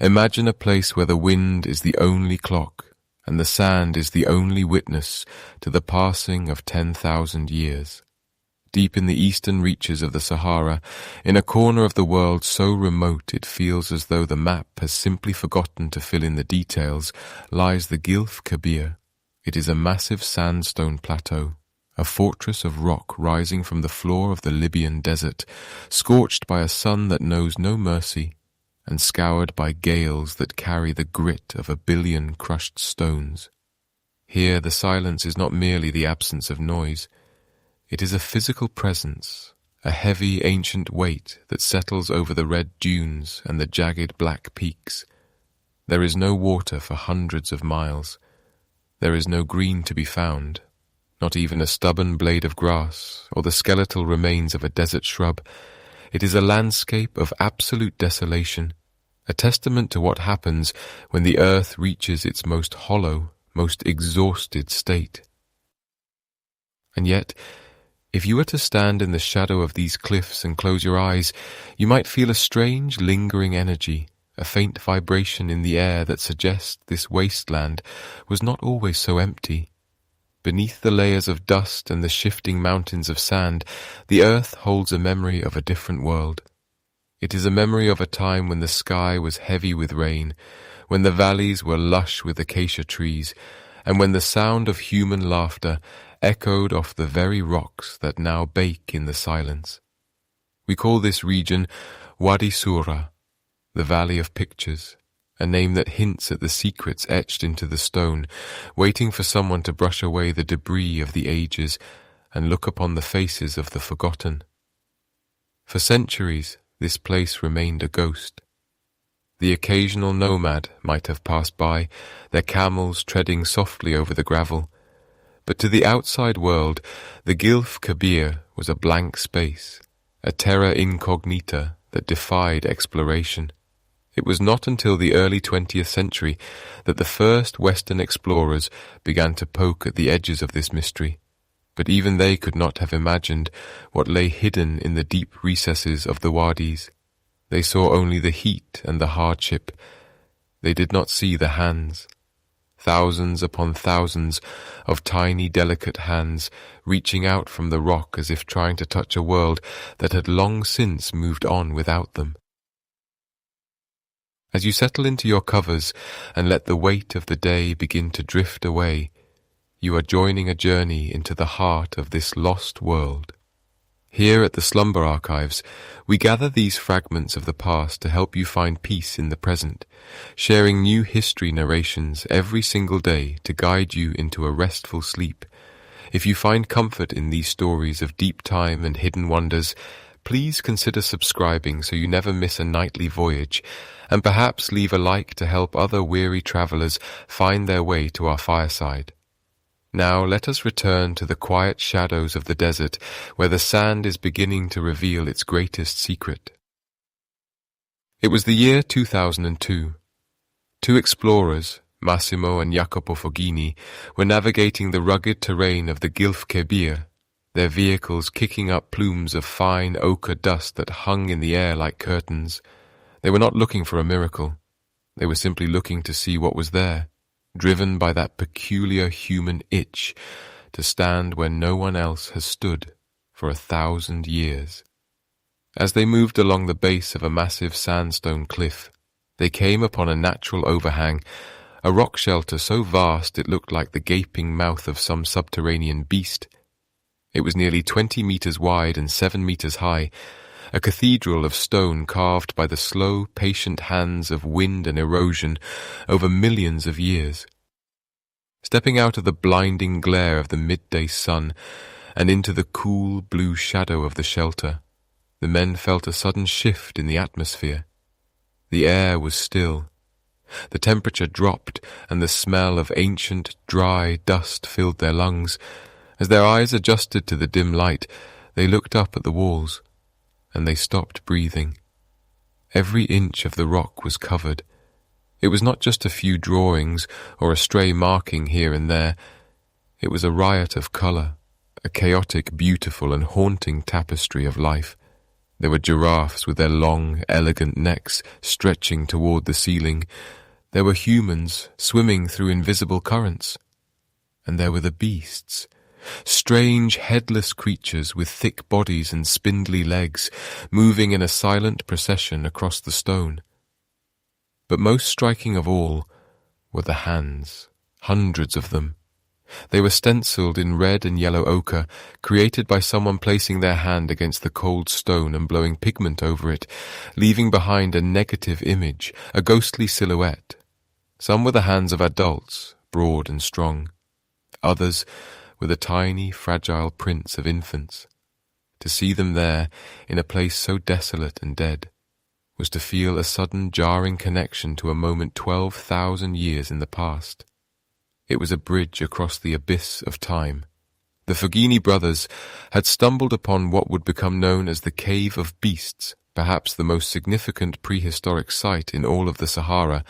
Imagine a place where the wind is the only clock and the sand is the only witness to the passing of 10,000 years. Deep in the eastern reaches of the Sahara, in a corner of the world so remote it feels as though the map has simply forgotten to fill in the details, lies the Gilf Kebir. It is a massive sandstone plateau, a fortress of rock rising from the floor of the Libyan desert, scorched by a sun that knows no mercy, and scoured by gales that carry the grit of 1 billion crushed stones. Here the silence is not merely the absence of noise. It is a physical presence, a heavy ancient weight that settles over the red dunes and the jagged black peaks. There is no water for hundreds of miles. There is no green to be found, not even a stubborn blade of grass or the skeletal remains of a desert shrub. It is a landscape of absolute desolation, a testament to what happens when the earth reaches its most hollow, most exhausted state. And yet, if you were to stand in the shadow of these cliffs and close your eyes, you might feel a strange, lingering energy, a faint vibration in the air that suggests this wasteland was not always so empty. Beneath the layers of dust and the shifting mountains of sand, the earth holds a memory of a different world. It is a memory of a time when the sky was heavy with rain, when the valleys were lush with acacia trees, and when the sound of human laughter echoed off the very rocks that now bake in the silence. We call this region Wadi Sura, the Valley of Pictures, a name that hints at the secrets etched into the stone, waiting for someone to brush away the debris of the ages and look upon the faces of the forgotten. For centuries, this place remained a ghost. The occasional nomad might have passed by, their camels treading softly over the gravel, but to the outside world, the Gilf Kebir was a blank space, a terra incognita that defied exploration. It was not until the early 20th century that the first Western explorers began to poke at the edges of this mystery, but even they could not have imagined what lay hidden in the deep recesses of the wadis. They saw only the heat and the hardship. They did not see the hands. Thousands upon thousands of tiny, delicate hands reaching out from the rock as if trying to touch a world that had long since moved on without them. As you settle into your covers and let the weight of the day begin to drift away, you are joining a journey into the heart of this lost world. Here at the Slumber Archives, we gather these fragments of the past to help you find peace in the present, sharing new history narrations every single day to guide you into a restful sleep. If you find comfort in these stories of deep time and hidden wonders, please consider subscribing so you never miss a nightly voyage, and perhaps leave a like to help other weary travelers find their way to our fireside. Now let us return to the quiet shadows of the desert, where the sand is beginning to reveal its greatest secret. It was the year 2002. Two explorers, Massimo and Jacopo Foggini, were navigating the rugged terrain of the Gilf Kebir, their vehicles kicking up plumes of fine ochre dust that hung in the air like curtains. They were not looking for a miracle. They were simply looking to see what was there, driven by that peculiar human itch to stand where no one else has stood for 1,000 years. As they moved along the base of a massive sandstone cliff, they came upon a natural overhang, a rock shelter so vast it looked like the gaping mouth of some subterranean beast. It was nearly 20 meters wide and 7 meters high, a cathedral of stone carved by the slow, patient hands of wind and erosion over millions of years. Stepping out of the blinding glare of the midday sun and into the cool blue shadow of the shelter, the men felt a sudden shift in the atmosphere. The air was still. The temperature dropped, and the smell of ancient, dry dust filled their lungs. As their eyes adjusted to the dim light, they looked up at the walls, and they stopped breathing. Every inch of the rock was covered. It was not just a few drawings or a stray marking here and there. It was a riot of colour, a chaotic, beautiful and haunting tapestry of life. There were giraffes with their long, elegant necks stretching toward the ceiling. There were humans swimming through invisible currents. And there were the beasts, strange headless creatures with thick bodies and spindly legs, moving in a silent procession across the stone. But most striking of all were the hands, hundreds of them. They were stenciled in red and yellow ochre, created by someone placing their hand against the cold stone and blowing pigment over it, leaving behind a negative image, a ghostly silhouette. Some were the hands of adults, broad and strong. Others were the tiny, fragile prints of infants. To see them there, in a place so desolate and dead, was to feel a sudden jarring connection to a moment 12,000 years in the past. It was a bridge across the abyss of time. The Foggini brothers had stumbled upon what would become known as the Cave of Beasts, perhaps the most significant prehistoric site in all of the Sahara,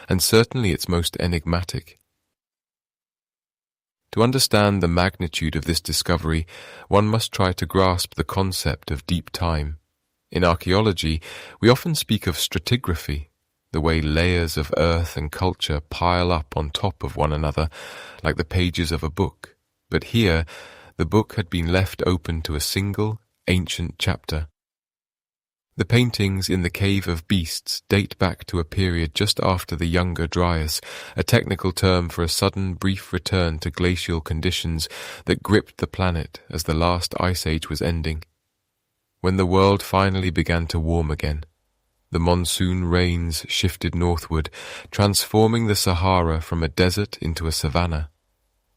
and certainly its most enigmatic. To understand the magnitude of this discovery, one must try to grasp the concept of deep time. In archaeology, we often speak of stratigraphy, the way layers of earth and culture pile up on top of one another, like the pages of a book. But here, the book had been left open to a single, ancient chapter. The paintings in the Cave of Beasts date back to a period just after the Younger Dryas, a technical term for a sudden, brief return to glacial conditions that gripped the planet as the last ice age was ending. When the world finally began to warm again, the monsoon rains shifted northward, transforming the Sahara from a desert into a savanna.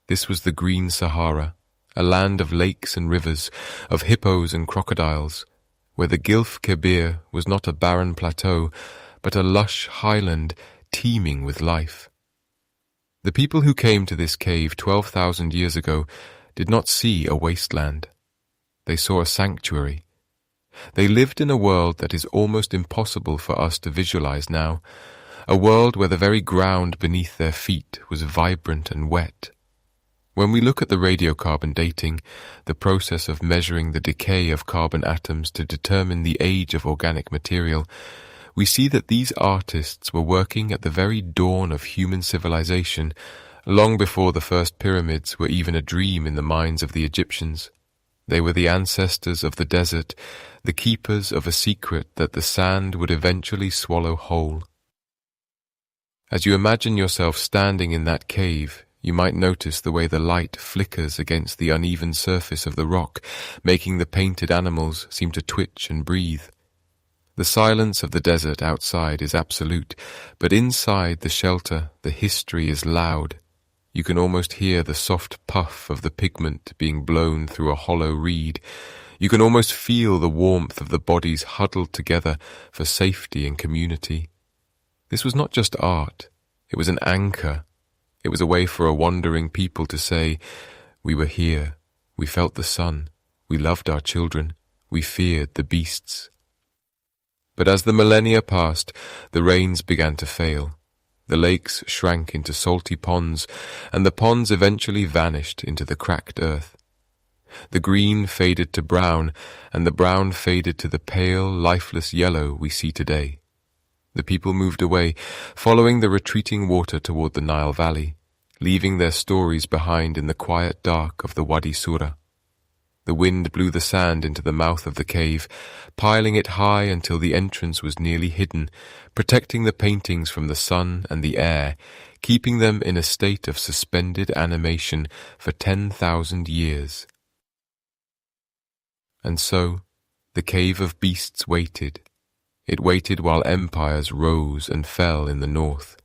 This was the Green Sahara, a land of lakes and rivers, of hippos and crocodiles, where the Gilf Kebir was not a barren plateau, but a lush highland teeming with life. The people who came to this cave 12,000 years ago did not see a wasteland. They saw a sanctuary. They lived in a world that is almost impossible for us to visualize now, a world where the very ground beneath their feet was vibrant and wet. When we look at the radiocarbon dating, the process of measuring the decay of carbon atoms to determine the age of organic material, we see that these artists were working at the very dawn of human civilization, long before the first pyramids were even a dream in the minds of the Egyptians. They were the ancestors of the desert, the keepers of a secret that the sand would eventually swallow whole. As you imagine yourself standing in that cave, you might notice the way the light flickers against the uneven surface of the rock, making the painted animals seem to twitch and breathe. The silence of the desert outside is absolute, but inside the shelter the history is loud. You can almost hear the soft puff of the pigment being blown through a hollow reed. You can almost feel the warmth of the bodies huddled together for safety and community. This was not just art, it was an anchor. It was a way for a wandering people to say, we were here, we felt the sun, we loved our children, we feared the beasts. But as the millennia passed, the rains began to fail. The lakes shrank into salty ponds, and the ponds eventually vanished into the cracked earth. The green faded to brown, and the brown faded to the pale, lifeless yellow we see today. The people moved away, following the retreating water toward the Nile Valley, leaving their stories behind in the quiet dark of the Wadi Sura. The wind blew the sand into the mouth of the cave, piling it high until the entrance was nearly hidden, protecting the paintings from the sun and the air, keeping them in a state of suspended animation for 10,000 years. And so, the Cave of Beasts waited. It waited while empires rose and fell in the north.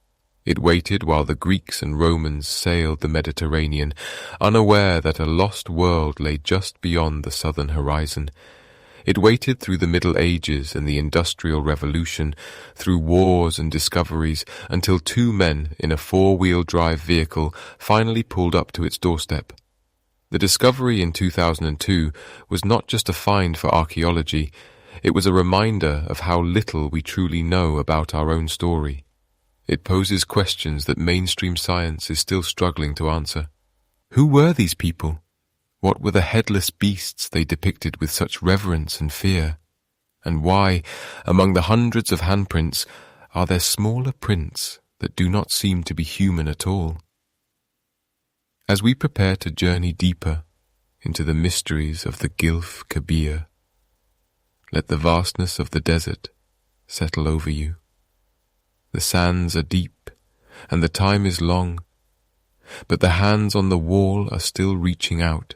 It waited while the Greeks and Romans sailed the Mediterranean, unaware that a lost world lay just beyond the southern horizon. It waited through the Middle Ages and the Industrial Revolution, through wars and discoveries, until two men in a four-wheel drive vehicle finally pulled up to its doorstep. The discovery in 2002 was not just a find for archaeology, it was a reminder of how little we truly know about our own story. It poses questions that mainstream science is still struggling to answer. Who were these people? What were the headless beasts they depicted with such reverence and fear? And why, among the hundreds of handprints, are there smaller prints that do not seem to be human at all? As we prepare to journey deeper into the mysteries of the Gilf Kebir, let the vastness of the desert settle over you. The sands are deep, and the time is long, but the hands on the wall are still reaching out,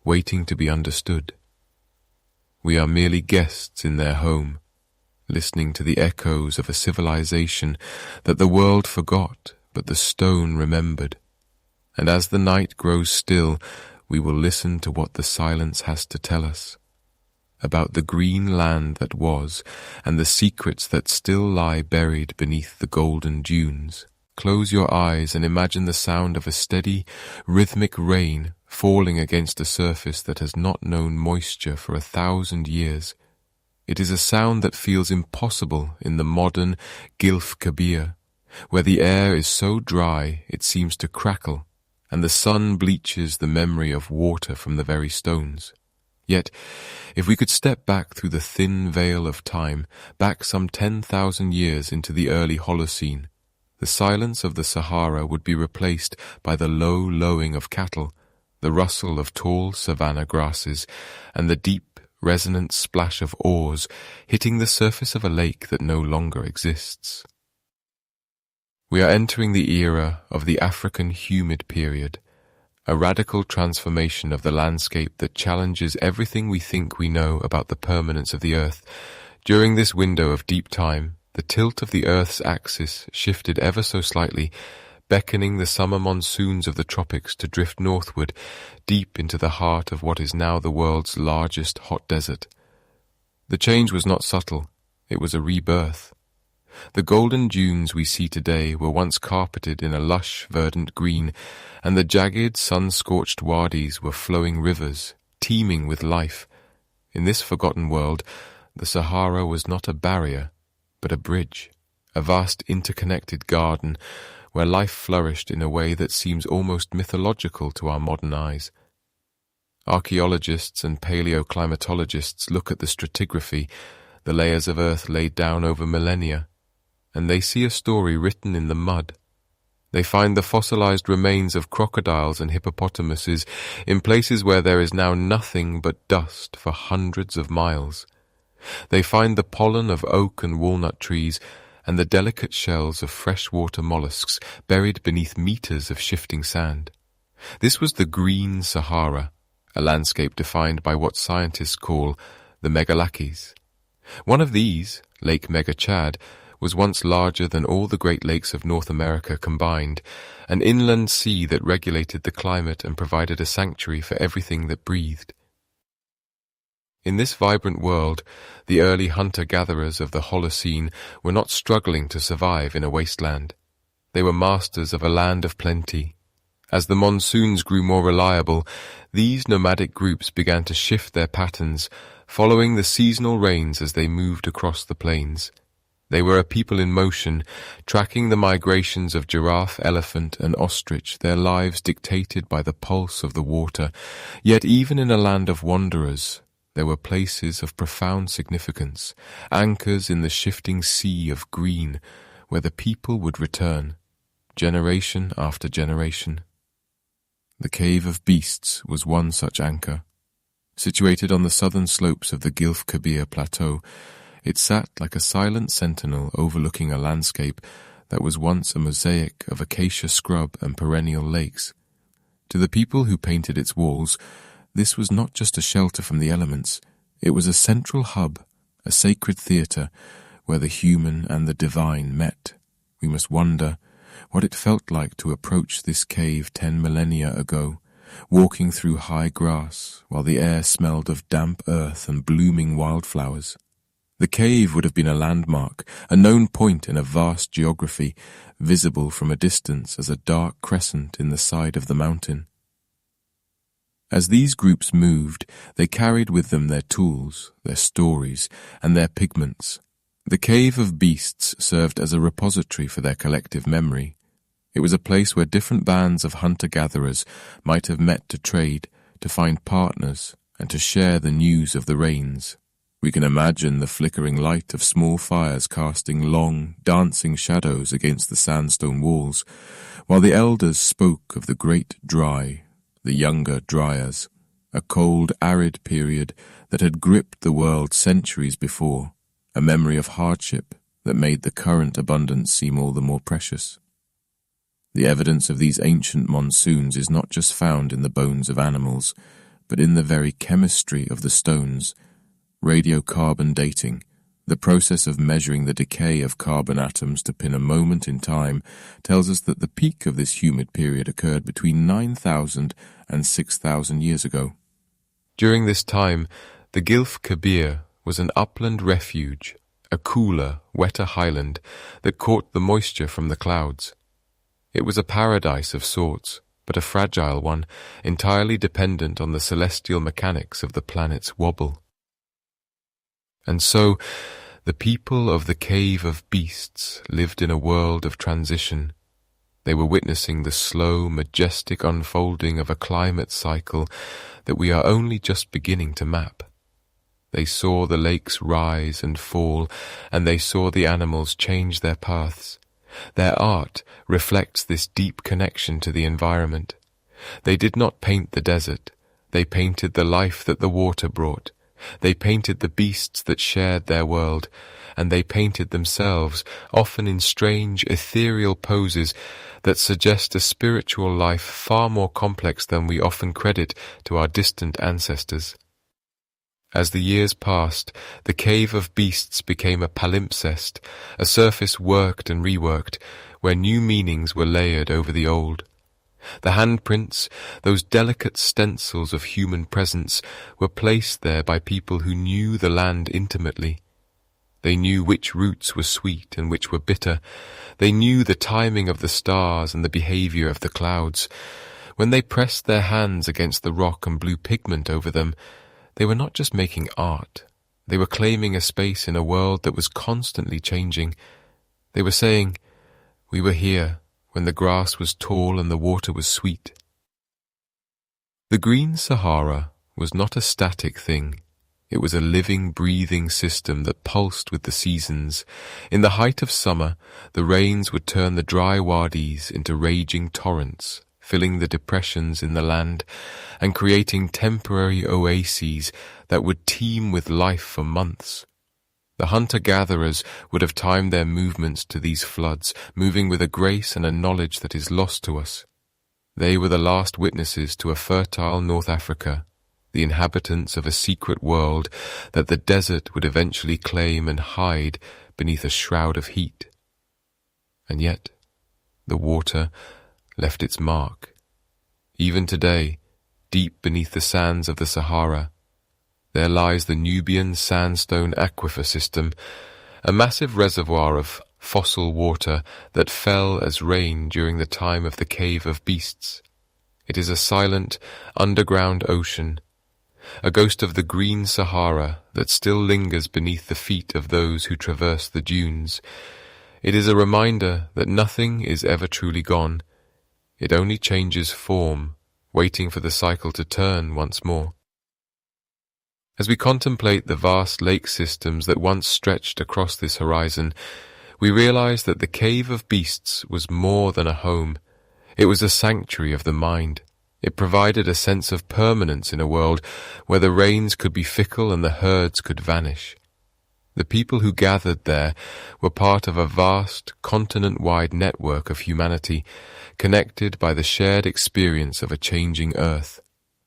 waiting to be understood. We are merely guests in their home, listening to the echoes of a civilization that the world forgot, but the stone remembered. And as the night grows still, we will listen to what the silence has to tell us about the green land that was and the secrets that still lie buried beneath the golden dunes. Close your eyes and imagine the sound of a steady, rhythmic rain falling against a surface that has not known moisture for 1,000 years. It is a sound that feels impossible in the modern Gilf Kebir, where the air is so dry it seems to crackle, and the sun bleaches the memory of water from the very stones. Yet, if we could step back through the thin veil of time, back some 10,000 years into the early Holocene, the silence of the Sahara would be replaced by the low lowing of cattle, the rustle of tall savanna grasses, and the deep, resonant splash of oars hitting the surface of a lake that no longer exists. We are entering the era of the African humid period, a radical transformation of the landscape that challenges everything we think we know about the permanence of the earth. During this window of deep time, the tilt of the earth's axis shifted ever so slightly, beckoning the summer monsoons of the tropics to drift northward, deep into the heart of what is now the world's largest hot desert. The change was not subtle, it was a rebirth. The golden dunes we see today were once carpeted in a lush, verdant green, and the jagged, sun-scorched wadis were flowing rivers, teeming with life. In this forgotten world, the Sahara was not a barrier, but a bridge, a vast interconnected garden where life flourished in a way that seems almost mythological to our modern eyes. Archaeologists and paleoclimatologists look at the stratigraphy, the layers of earth laid down over millennia, and they see a story written in the mud. They find the fossilized remains of crocodiles and hippopotamuses in places where there is now nothing but dust for hundreds of miles. They find the pollen of oak and walnut trees and the delicate shells of freshwater mollusks buried beneath meters of shifting sand. This was the Green Sahara, a landscape defined by what scientists call the megalakis. One of these, Lake Mega-Chad, was once larger than all the Great Lakes of North America combined, an inland sea that regulated the climate and provided a sanctuary for everything that breathed. In this vibrant world, the early hunter-gatherers of the Holocene were not struggling to survive in a wasteland. They were masters of a land of plenty. As the monsoons grew more reliable, these nomadic groups began to shift their patterns, following the seasonal rains as they moved across the plains. They were a people in motion, tracking the migrations of giraffe, elephant, and ostrich, their lives dictated by the pulse of the water. Yet even in a land of wanderers, there were places of profound significance, anchors in the shifting sea of green, where the people would return, generation after generation. The Cave of Beasts was one such anchor. Situated on the southern slopes of the Gilf Kebir plateau, it sat like a silent sentinel overlooking a landscape that was once a mosaic of acacia scrub and perennial lakes. To the people who painted its walls, this was not just a shelter from the elements, it was a central hub, a sacred theatre where the human and the divine met. We must wonder what it felt like to approach this cave 10 millennia ago, walking through high grass while the air smelled of damp earth and blooming wildflowers. The cave would have been a landmark, a known point in a vast geography, visible from a distance as a dark crescent in the side of the mountain. As these groups moved, they carried with them their tools, their stories, and their pigments. The Cave of Beasts served as a repository for their collective memory. It was a place where different bands of hunter-gatherers might have met to trade, to find partners, and to share the news of the rains. We can imagine the flickering light of small fires casting long, dancing shadows against the sandstone walls, while the elders spoke of the great dry, the younger dryas, a cold, arid period that had gripped the world centuries before, a memory of hardship that made the current abundance seem all the more precious. The evidence of these ancient monsoons is not just found in the bones of animals, but in the very chemistry of the stones. Radiocarbon dating, the process of measuring the decay of carbon atoms to pin a moment in time, tells us that the peak of this humid period occurred between 9,000 and 6,000 years ago. During this time, the Gilf Kebir was an upland refuge, a cooler, wetter highland that caught the moisture from the clouds. It was a paradise of sorts, but a fragile one, entirely dependent on the celestial mechanics of the planet's wobble. And so, the people of the Cave of Beasts lived in a world of transition. They were witnessing the slow, majestic unfolding of a climate cycle that we are only just beginning to map. They saw the lakes rise and fall, and they saw the animals change their paths. Their art reflects this deep connection to the environment. They did not paint the desert. They painted the life that the water brought. They painted the beasts that shared their world, and they painted themselves, often in strange, ethereal poses that suggest a spiritual life far more complex than we often credit to our distant ancestors. As the years passed, the Cave of Beasts became a palimpsest, a surface worked and reworked, where new meanings were layered over the old. The handprints, those delicate stencils of human presence, were placed there by people who knew the land intimately. They knew which roots were sweet and which were bitter. They knew the timing of the stars and the behavior of the clouds. When they pressed their hands against the rock and blew pigment over them, they were not just making art. They were claiming a space in a world that was constantly changing. They were saying, "We were here when the grass was tall and the water was sweet." The green Sahara was not a static thing. It was a living, breathing system that pulsed with the seasons. In the height of summer, the rains would turn the dry wadis into raging torrents, filling the depressions in the land and creating temporary oases that would teem with life for months. The hunter-gatherers would have timed their movements to these floods, moving with a grace and a knowledge that is lost to us. They were the last witnesses to a fertile North Africa, the inhabitants of a secret world that the desert would eventually claim and hide beneath a shroud of heat. And yet, the water left its mark. Even today, deep beneath the sands of the Sahara, there lies the Nubian sandstone aquifer system, a massive reservoir of fossil water that fell as rain during the time of the Cave of Beasts. It is a silent, underground ocean, a ghost of the green Sahara that still lingers beneath the feet of those who traverse the dunes. It is a reminder that nothing is ever truly gone. It only changes form, waiting for the cycle to turn once more. As we contemplate the vast lake systems that once stretched across this horizon, we realize that the Cave of Beasts was more than a home. It was a sanctuary of the mind. It provided a sense of permanence in a world where the rains could be fickle and the herds could vanish. The people who gathered there were part of a vast, continent-wide network of humanity, connected by the shared experience of a changing earth.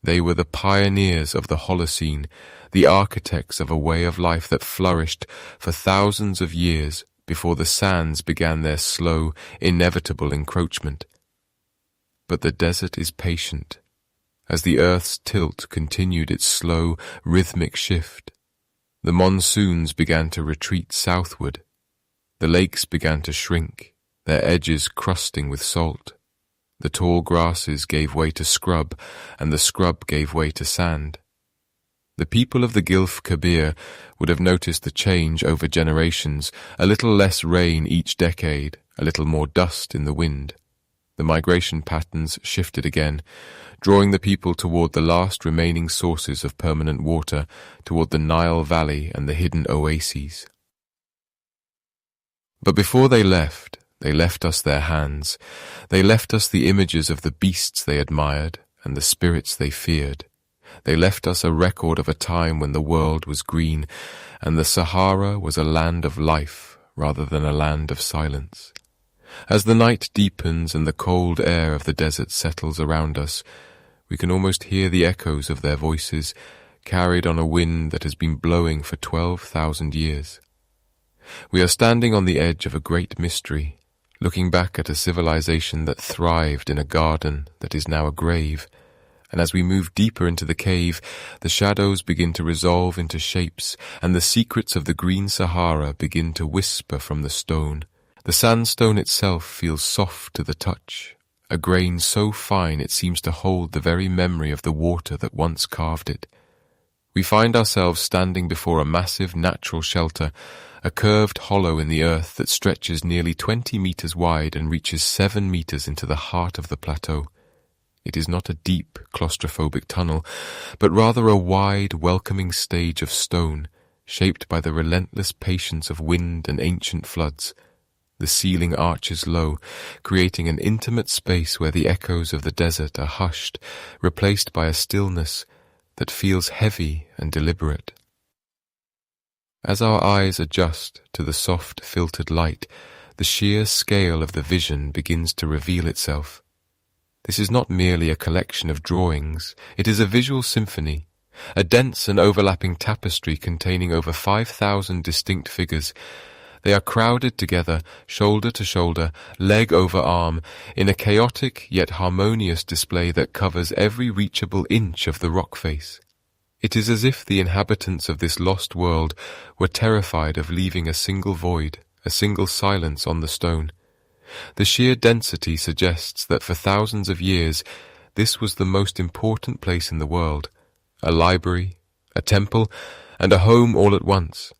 They were the pioneers of the Holocene, the architects of a way of life that flourished for thousands of years before the sands began their slow, inevitable encroachment. But the desert is patient. As the earth's tilt continued its slow, rhythmic shift, the monsoons began to retreat southward. The lakes began to shrink, their edges crusting with salt. The tall grasses gave way to scrub, and the scrub gave way to sand. The people of the Gilf Kebir would have noticed the change over generations, a little less rain each decade, a little more dust in the wind. The migration patterns shifted again, drawing the people toward the last remaining sources of permanent water, toward the Nile Valley and the hidden oases. But before they left us their hands. They left us the images of the beasts they admired and the spirits they feared. They left us a record of a time when the world was green and the Sahara was a land of life rather than a land of silence. As the night deepens and the cold air of the desert settles around us, we can almost hear the echoes of their voices carried on a wind that has been blowing for 12,000 years. We are standing on the edge of a great mystery, looking back at a civilization that thrived in a garden that is now a grave, and as we move deeper into the cave, the shadows begin to resolve into shapes, and the secrets of the green Sahara begin to whisper from the stone. The sandstone itself feels soft to the touch, a grain so fine it seems to hold the very memory of the water that once carved it. We find ourselves standing before a massive natural shelter, a curved hollow in the earth that stretches nearly 20 meters wide and reaches 7 meters into the heart of the plateau. It is not a deep, claustrophobic tunnel, but rather a wide, welcoming stage of stone, shaped by the relentless patience of wind and ancient floods. The ceiling arches low, creating an intimate space where the echoes of the desert are hushed, replaced by a stillness that feels heavy and deliberate. As our eyes adjust to the soft, filtered light, the sheer scale of the vision begins to reveal itself. This is not merely a collection of drawings, it is a visual symphony, a dense and overlapping tapestry containing over 5,000 distinct figures. They are crowded together, shoulder to shoulder, leg over arm, in a chaotic yet harmonious display that covers every reachable inch of the rock face. It is as if the inhabitants of this lost world were terrified of leaving a single void, a single silence on the stone. The sheer density suggests that for thousands of years this was the most important place in the world, a library, a temple, and a home all at once.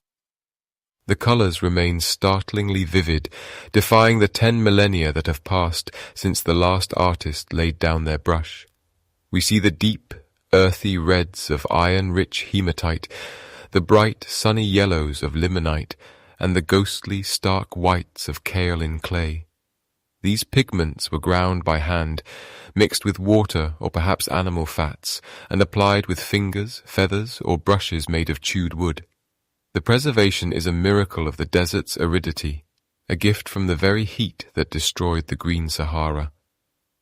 The colors remain startlingly vivid, defying the 10 millennia that have passed since the last artist laid down their brush. We see the deep, earthy reds of iron-rich hematite, the bright, sunny yellows of limonite, and the ghostly, stark whites of kaolin clay. These pigments were ground by hand, mixed with water or perhaps animal fats, and applied with fingers, feathers, or brushes made of chewed wood. The preservation is a miracle of the desert's aridity, a gift from the very heat that destroyed the green Sahara.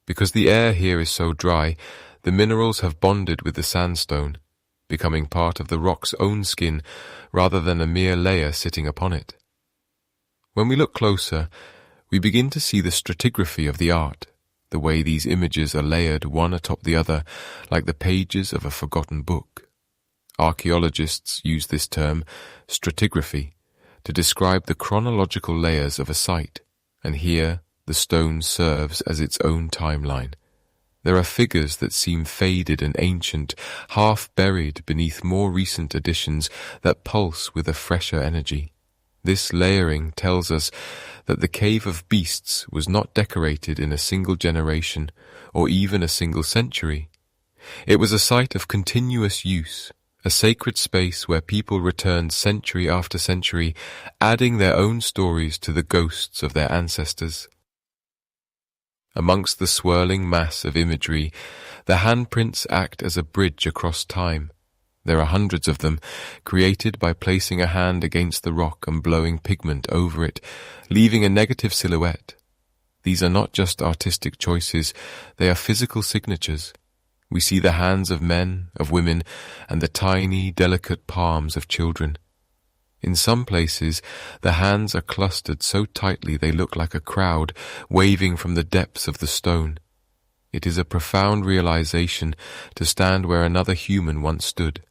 Because the air here is so dry, the minerals have bonded with the sandstone, becoming part of the rock's own skin rather than a mere layer sitting upon it. When we look closer, we begin to see the stratigraphy of the art, the way these images are layered one atop the other, like the pages of a forgotten book. Archaeologists use this term, stratigraphy, to describe the chronological layers of a site, and here the stone serves as its own timeline. There are figures that seem faded and ancient, half buried beneath more recent additions that pulse with a fresher energy. This layering tells us that the cave of beasts was not decorated in a single generation or even a single century. It was a site of continuous use, a sacred space where people returned century after century, adding their own stories to the ghosts of their ancestors. Amongst the swirling mass of imagery, the handprints act as a bridge across time. There are hundreds of them, created by placing a hand against the rock and blowing pigment over it, leaving a negative silhouette. These are not just artistic choices, they are physical signatures. We see the hands of men, of women, and the tiny, delicate palms of children. In some places, the hands are clustered so tightly they look like a crowd waving from the depths of the stone. It is a profound realization to stand where another human once stood,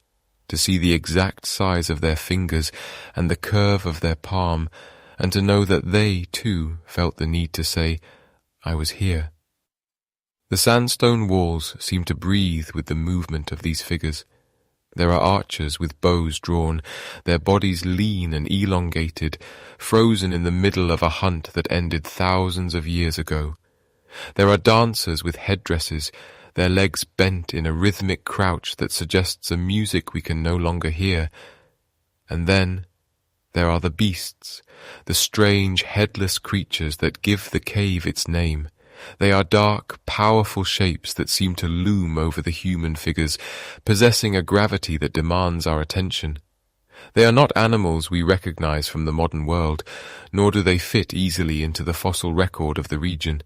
to see the exact size of their fingers and the curve of their palm, and to know that they, too, felt the need to say, "I was here." The sandstone walls seem to breathe with the movement of these figures. There are archers with bows drawn, their bodies lean and elongated, frozen in the middle of a hunt that ended thousands of years ago. There are dancers with headdresses, their legs bent in a rhythmic crouch that suggests a music we can no longer hear. And then there are the beasts, the strange headless creatures that give the cave its name. They are dark, powerful shapes that seem to loom over the human figures, possessing a gravity that demands our attention. They are not animals we recognize from the modern world, nor do they fit easily into the fossil record of the region.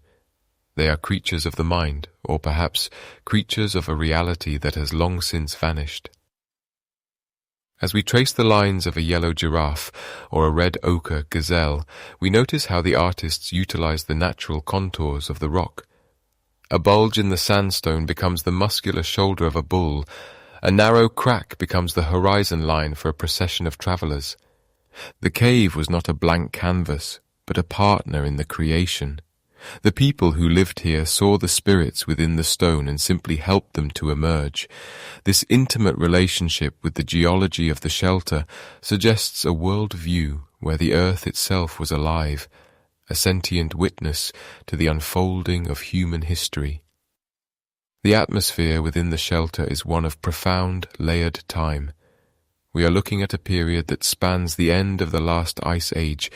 They are creatures of the mind, or perhaps creatures of a reality that has long since vanished. As we trace the lines of a yellow giraffe or a red ochre gazelle, we notice how the artists utilize the natural contours of the rock. A bulge in the sandstone becomes the muscular shoulder of a bull. A narrow crack becomes the horizon line for a procession of travelers. The cave was not a blank canvas, but a partner in the creation. The people who lived here saw the spirits within the stone and simply helped them to emerge. This intimate relationship with the geology of the shelter suggests a world view where the earth itself was alive, a sentient witness to the unfolding of human history. The atmosphere within the shelter is one of profound, layered time. We are looking at a period that spans the end of the last ice age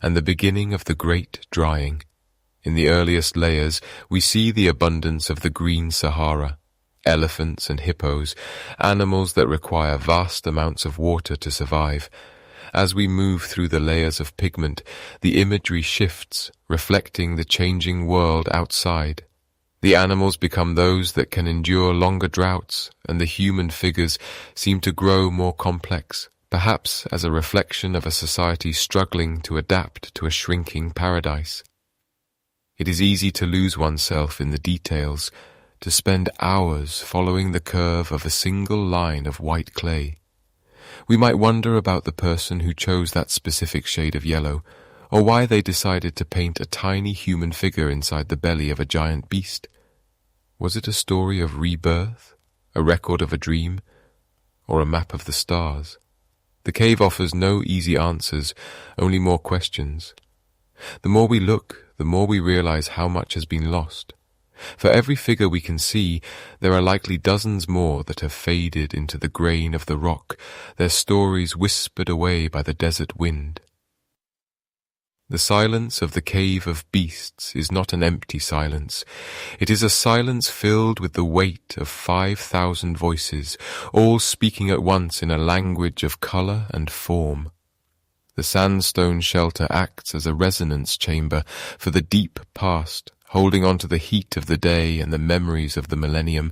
and the beginning of the great drying. In the earliest layers, we see the abundance of the green Sahara, elephants and hippos, animals that require vast amounts of water to survive. As we move through the layers of pigment, the imagery shifts, reflecting the changing world outside. The animals become those that can endure longer droughts, and the human figures seem to grow more complex, perhaps as a reflection of a society struggling to adapt to a shrinking paradise. It is easy to lose oneself in the details, to spend hours following the curve of a single line of white clay. We might wonder about the person who chose that specific shade of yellow, or why they decided to paint a tiny human figure inside the belly of a giant beast. Was it a story of rebirth, a record of a dream, or a map of the stars? The cave offers no easy answers, only more questions. The more we look, the more we realize how much has been lost. For every figure we can see, there are likely dozens more that have faded into the grain of the rock, their stories whispered away by the desert wind. The silence of the cave of beasts is not an empty silence. It is a silence filled with the weight of 5,000 voices, all speaking at once in a language of color and form. The sandstone shelter acts as a resonance chamber for the deep past, holding on to the heat of the day and the memories of the millennium.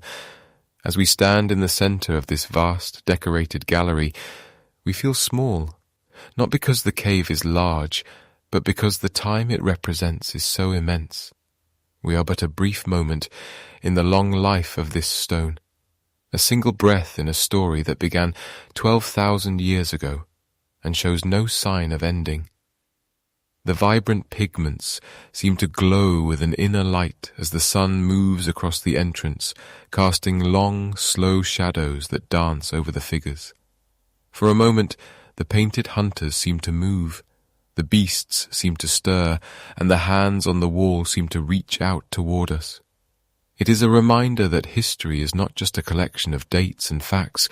As we stand in the center of this vast, decorated gallery, we feel small, not because the cave is large, but because the time it represents is so immense. We are but a brief moment in the long life of this stone, a single breath in a story that began 12,000 years ago, and shows no sign of ending. The vibrant pigments seem to glow with an inner light as the sun moves across the entrance, casting long, slow shadows that dance over the figures. For a moment, the painted hunters seem to move, the beasts seem to stir, and the hands on the wall seem to reach out toward us. It is a reminder that history is not just a collection of dates and facts,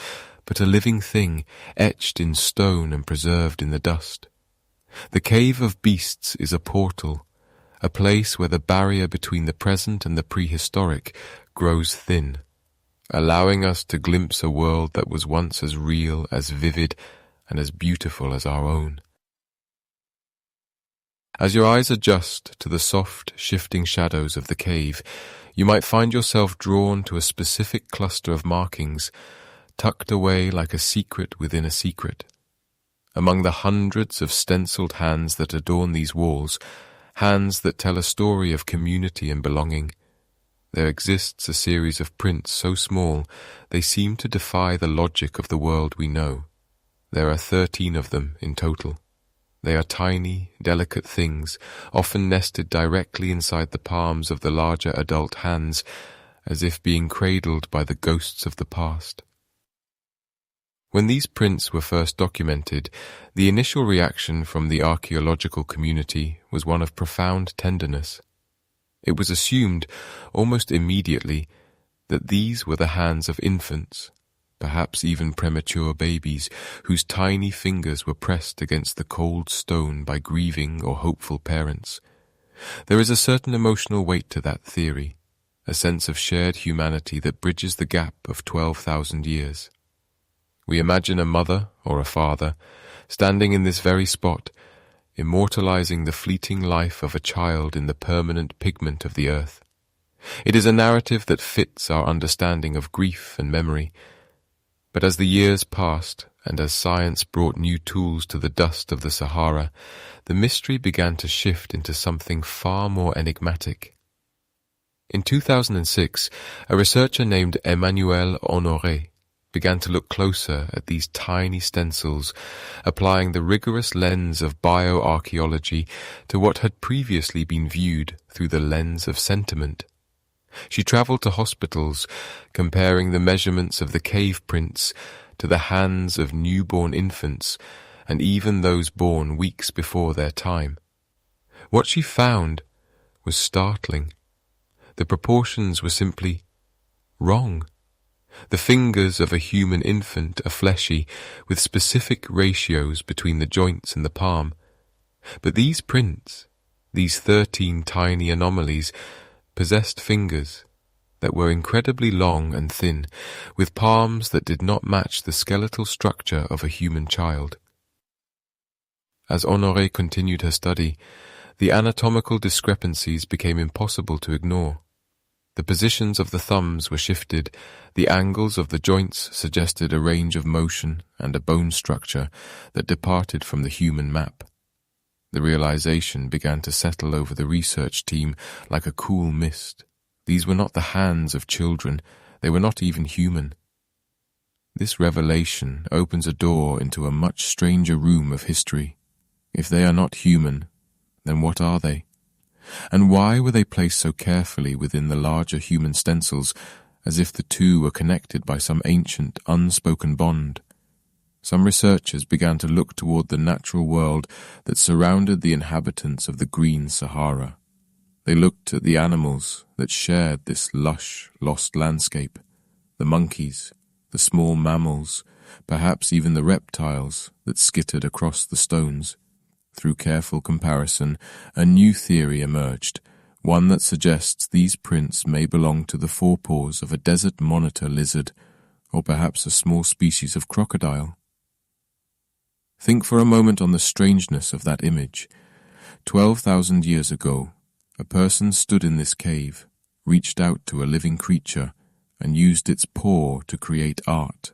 but a living thing, etched in stone and preserved in the dust. The cave of beasts is a portal, a place where the barrier between the present and the prehistoric grows thin, allowing us to glimpse a world that was once as real, as vivid, and as beautiful as our own. As your eyes adjust to the soft, shifting shadows of the cave, you might find yourself drawn to a specific cluster of markings, tucked away like a secret within a secret. Among the hundreds of stenciled hands that adorn these walls, hands that tell a story of community and belonging, there exists a series of prints so small they seem to defy the logic of the world we know. There are 13 of them in total. They are tiny, delicate things, often nested directly inside the palms of the larger adult hands, as if being cradled by the ghosts of the past. When these prints were first documented, the initial reaction from the archaeological community was one of profound tenderness. It was assumed, almost immediately, that these were the hands of infants, perhaps even premature babies, whose tiny fingers were pressed against the cold stone by grieving or hopeful parents. There is a certain emotional weight to that theory, a sense of shared humanity that bridges the gap of 12,000 years. We imagine a mother or a father standing in this very spot, immortalizing the fleeting life of a child in the permanent pigment of the earth. It is a narrative that fits our understanding of grief and memory. But as the years passed, and as science brought new tools to the dust of the Sahara, the mystery began to shift into something far more enigmatic. In 2006, a researcher named Emmanuel Honoré began to look closer at these tiny stencils, applying the rigorous lens of bioarchaeology to what had previously been viewed through the lens of sentiment. She travelled to hospitals, comparing the measurements of the cave prints to the hands of newborn infants, and even those born weeks before their time. What she found was startling. The proportions were simply wrong. The fingers of a human infant are fleshy, with specific ratios between the joints and the palm. But these prints, these 13 tiny anomalies, possessed fingers that were incredibly long and thin, with palms that did not match the skeletal structure of a human child. As Honoré continued her study, the anatomical discrepancies became impossible to ignore. The positions of the thumbs were shifted, the angles of the joints suggested a range of motion and a bone structure that departed from the human map. The realization began to settle over the research team like a cool mist. These were not the hands of children, they were not even human. This revelation opens a door into a much stranger room of history. If they are not human, then what are they? And why were they placed so carefully within the larger human stencils, as if the two were connected by some ancient, unspoken bond? Some researchers began to look toward the natural world that surrounded the inhabitants of the green Sahara. They looked at the animals that shared this lush, lost landscape, the monkeys, the small mammals, perhaps even the reptiles that skittered across the stones. Through careful comparison, a new theory emerged, one that suggests these prints may belong to the forepaws of a desert monitor lizard, or perhaps a small species of crocodile. Think for a moment on the strangeness of that image. 12,000 years ago, a person stood in this cave, reached out to a living creature, and used its paw to create art.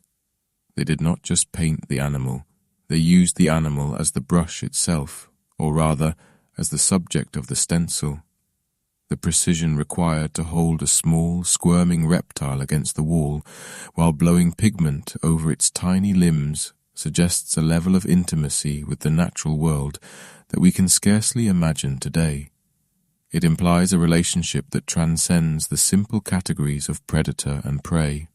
They did not just paint the animal, they used the animal as the brush itself, or rather, as the subject of the stencil. The precision required to hold a small, squirming reptile against the wall, while blowing pigment over its tiny limbs, suggests a level of intimacy with the natural world that we can scarcely imagine today. It implies a relationship that transcends the simple categories of predator and prey,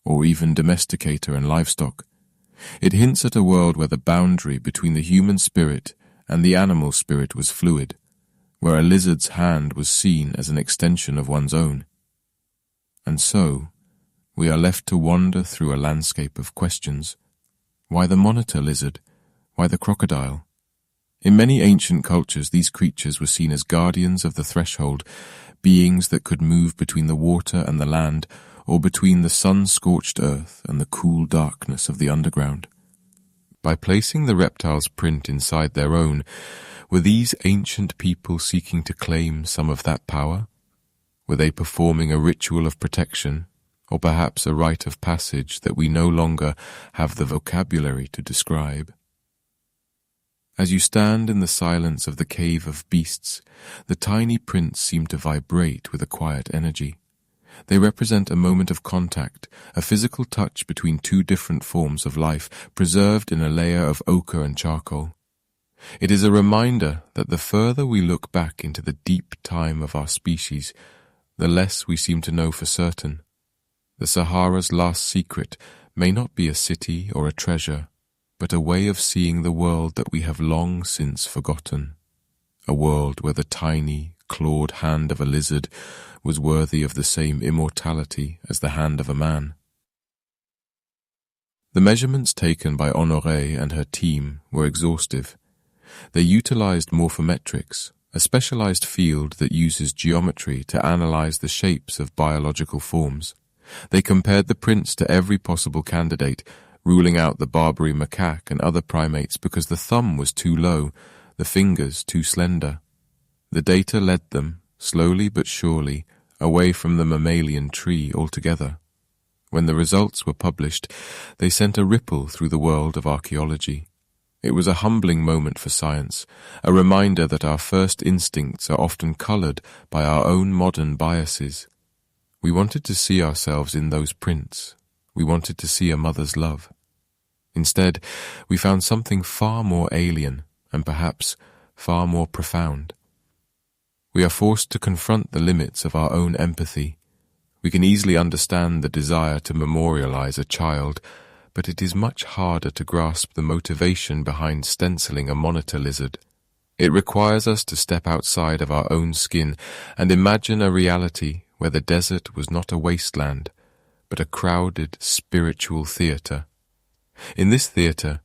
or even domesticator and livestock. It hints at a world where the boundary between the human spirit and the animal spirit was fluid, where a lizard's hand was seen as an extension of one's own. And so, we are left to wander through a landscape of questions. Why the monitor lizard? Why the crocodile? In many ancient cultures, these creatures were seen as guardians of the threshold, beings that could move between the water and the land, or between the sun-scorched earth and the cool darkness of the underground. By placing the reptile's print inside their own, were these ancient people seeking to claim some of that power? Were they performing a ritual of protection, or perhaps a rite of passage that we no longer have the vocabulary to describe? As you stand in the silence of the cave of beasts, the tiny prints seem to vibrate with a quiet energy. They represent a moment of contact, a physical touch between two different forms of life, preserved in a layer of ochre and charcoal. It is a reminder that the further we look back into the deep time of our species, the less we seem to know for certain. The Sahara's last secret may not be a city or a treasure, but a way of seeing the world that we have long since forgotten. A world where the tiny, clawed hand of a lizard was worthy of the same immortality as the hand of a man. The measurements taken by Honore and her team were exhaustive. They utilized morphometrics, a specialized field that uses geometry to analyze the shapes of biological forms. They compared the prints to every possible candidate, ruling out the Barbary macaque and other primates because the thumb was too low, the fingers too slender. The data led them, slowly but surely, away from the mammalian tree altogether. When the results were published, they sent a ripple through the world of archaeology. It was a humbling moment for science, a reminder that our first instincts are often colored by our own modern biases. We wanted to see ourselves in those prints. We wanted to see a mother's love. Instead, we found something far more alien and perhaps far more profound. We are forced to confront the limits of our own empathy. We can easily understand the desire to memorialize a child, but it is much harder to grasp the motivation behind stenciling a monitor lizard. It requires us to step outside of our own skin and imagine a reality where the desert was not a wasteland, but a crowded spiritual theater. In this theater,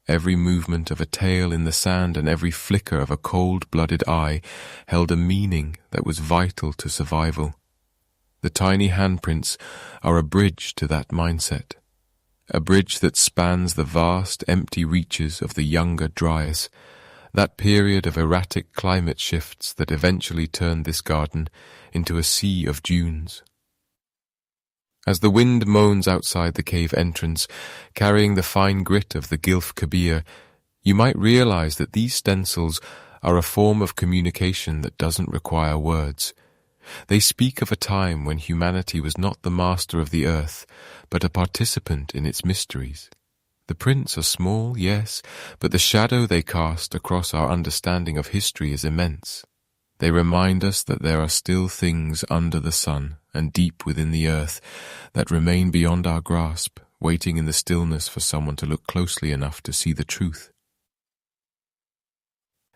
every movement of a tail in the sand and every flicker of a cold-blooded eye held a meaning that was vital to survival. The tiny handprints are a bridge to that mindset, a bridge that spans the vast, empty reaches of the Younger Dryas, that period of erratic climate shifts that eventually turned this garden into a sea of dunes. As the wind moans outside the cave entrance, carrying the fine grit of the Gilf Kebir, you might realize that these stencils are a form of communication that doesn't require words. They speak of a time when humanity was not the master of the earth, but a participant in its mysteries. The prints are small, yes, but the shadow they cast across our understanding of history is immense. They remind us that there are still things under the sun and deep within the earth that remain beyond our grasp, waiting in the stillness for someone to look closely enough to see the truth.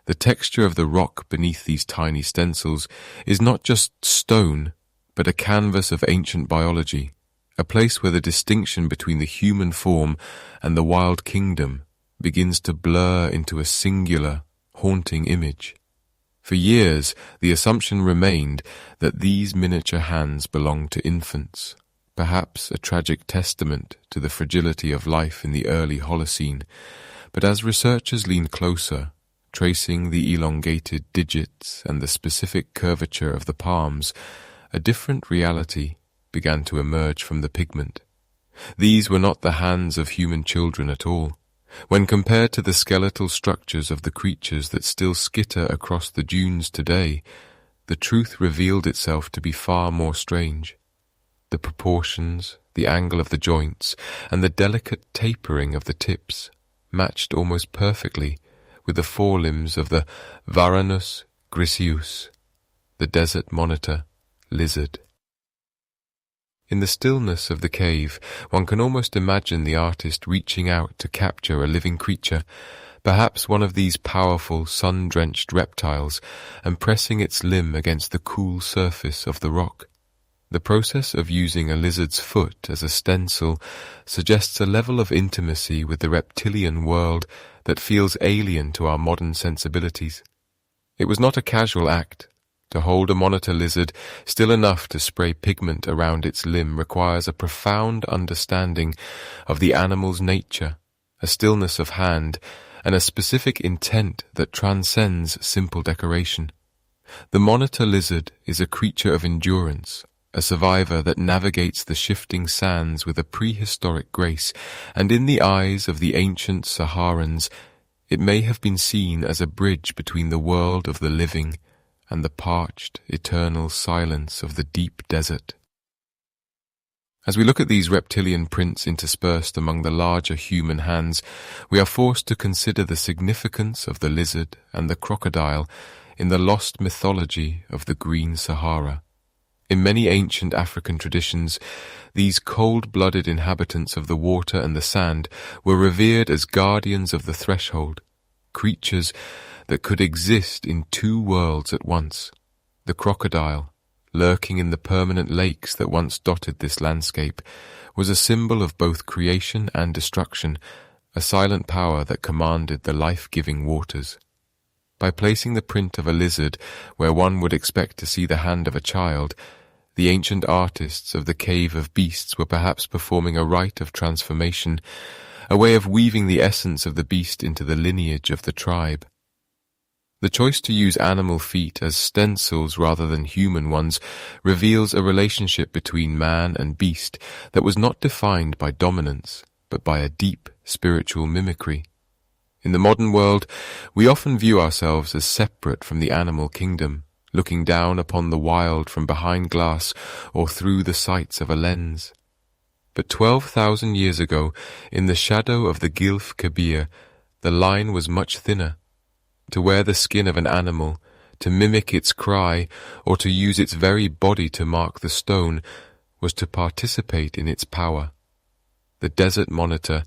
The texture of the rock beneath these tiny stencils is not just stone, but a canvas of ancient biology, a place where the distinction between the human form and the wild kingdom begins to blur into a singular, haunting image. For years, the assumption remained that these miniature hands belonged to infants, perhaps a tragic testament to the fragility of life in the early Holocene. But as researchers leaned closer, tracing the elongated digits and the specific curvature of the palms, a different reality began to emerge from the pigment. These were not the hands of human children at all. When compared to the skeletal structures of the creatures that still skitter across the dunes today, the truth revealed itself to be far more strange. The proportions, the angle of the joints, and the delicate tapering of the tips matched almost perfectly with the forelimbs of the Varanus griseus, the desert monitor lizard. In the stillness of the cave, one can almost imagine the artist reaching out to capture a living creature, perhaps one of these powerful sun-drenched reptiles, and pressing its limb against the cool surface of the rock. The process of using a lizard's foot as a stencil suggests a level of intimacy with the reptilian world that feels alien to our modern sensibilities. It was not a casual act. To hold a monitor lizard still enough to spray pigment around its limb requires a profound understanding of the animal's nature, a stillness of hand, and a specific intent that transcends simple decoration. The monitor lizard is a creature of endurance, a survivor that navigates the shifting sands with a prehistoric grace, and in the eyes of the ancient Saharans, it may have been seen as a bridge between the world of the living and the parched, eternal silence of the deep desert. As we look at these reptilian prints interspersed among the larger human hands, we are forced to consider the significance of the lizard and the crocodile in the lost mythology of the Green Sahara. In many ancient African traditions, these cold-blooded inhabitants of the water and the sand were revered as guardians of the threshold, creatures that could exist in two worlds at once. The crocodile, lurking in the permanent lakes that once dotted this landscape, was a symbol of both creation and destruction, a silent power that commanded the life-giving waters. By placing the print of a lizard where one would expect to see the hand of a child, the ancient artists of the Cave of Beasts were perhaps performing a rite of transformation, a way of weaving the essence of the beast into the lineage of the tribe. The choice to use animal feet as stencils rather than human ones reveals a relationship between man and beast that was not defined by dominance, but by a deep spiritual mimicry. In the modern world, we often view ourselves as separate from the animal kingdom, looking down upon the wild from behind glass or through the sights of a lens. But 12,000 years ago, in the shadow of the Gilf Kebir, the line was much thinner. To wear the skin of an animal, to mimic its cry, or to use its very body to mark the stone, was to participate in its power. The desert monitor,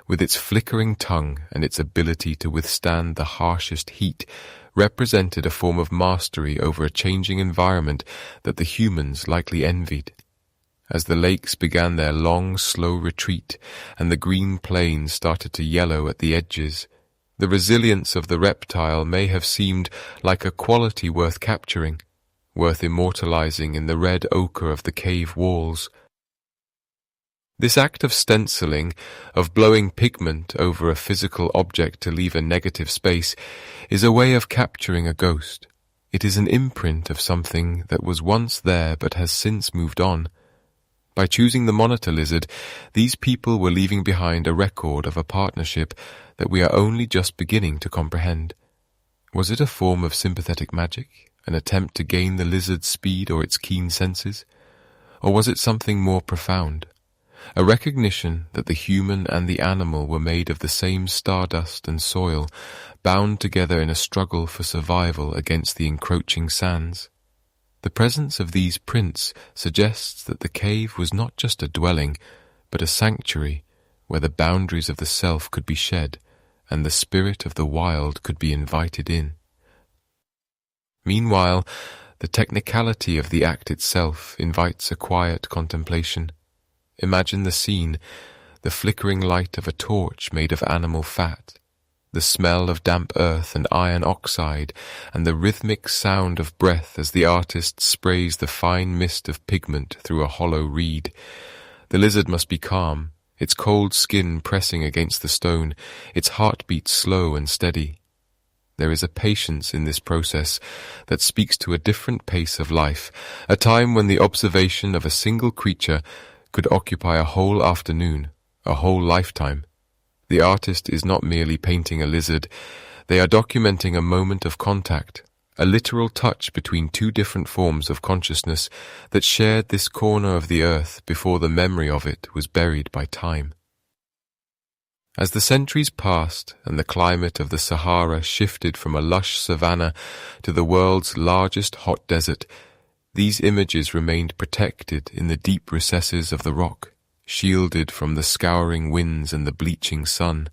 with its flickering tongue and its ability to withstand the harshest heat, represented a form of mastery over a changing environment that the humans likely envied. As the lakes began their long, slow retreat and the green plains started to yellow at the edges, the resilience of the reptile may have seemed like a quality worth capturing, worth immortalizing in the red ochre of the cave walls. This act of stenciling, of blowing pigment over a physical object to leave a negative space, is a way of capturing a ghost. It is an imprint of something that was once there but has since moved on. By choosing the monitor lizard, these people were leaving behind a record of a partnership that we are only just beginning to comprehend. Was it a form of sympathetic magic, an attempt to gain the lizard's speed or its keen senses? Or was it something more profound? A recognition that the human and the animal were made of the same stardust and soil, bound together in a struggle for survival against the encroaching sands. The presence of these prints suggests that the cave was not just a dwelling, but a sanctuary where the boundaries of the self could be shed and the spirit of the wild could be invited in. Meanwhile, the technicality of the act itself invites a quiet contemplation. Imagine the scene, the flickering light of a torch made of animal fat, the smell of damp earth and iron oxide, and the rhythmic sound of breath as the artist sprays the fine mist of pigment through a hollow reed. The lizard must be calm, its cold skin pressing against the stone, its heartbeat slow and steady. There is a patience in this process that speaks to a different pace of life, a time when the observation of a single creature could occupy a whole afternoon, a whole lifetime. The artist is not merely painting a lizard, they are documenting a moment of contact, a literal touch between two different forms of consciousness that shared this corner of the earth before the memory of it was buried by time. As the centuries passed and the climate of the Sahara shifted from a lush savanna to the world's largest hot desert, these images remained protected in the deep recesses of the rock, shielded from the scouring winds and the bleaching sun.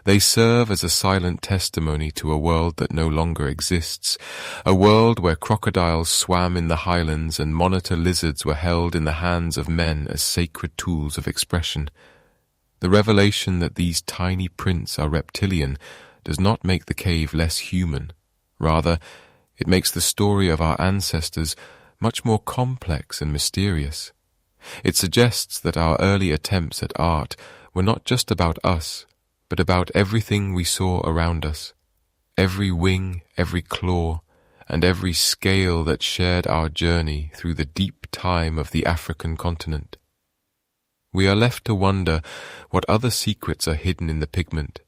They serve as a silent testimony to a world that no longer exists, a world where crocodiles swam in the highlands and monitor lizards were held in the hands of men as sacred tools of expression. The revelation that these tiny prints are reptilian does not make the cave less human. Rather, it makes the story of our ancestors much more complex and mysterious. It suggests that our early attempts at art were not just about us, but about everything we saw around us, every wing, every claw, and every scale that shared our journey through the deep time of the African continent. We are left to wonder what other secrets are hidden in the pigment,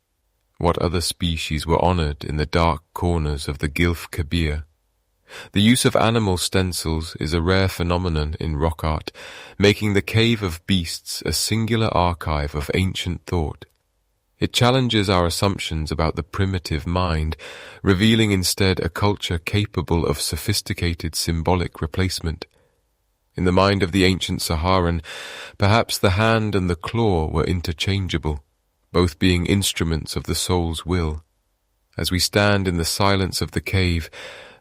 what other species were honored in the dark corners of the Gilf Kebir. The use of animal stencils is a rare phenomenon in rock art, making the Cave of Beasts a singular archive of ancient thought. It challenges our assumptions about the primitive mind, revealing instead a culture capable of sophisticated symbolic replacement. In the mind of the ancient Saharan, perhaps the hand and the claw were interchangeable, both being instruments of the soul's will. As we stand in the silence of the cave,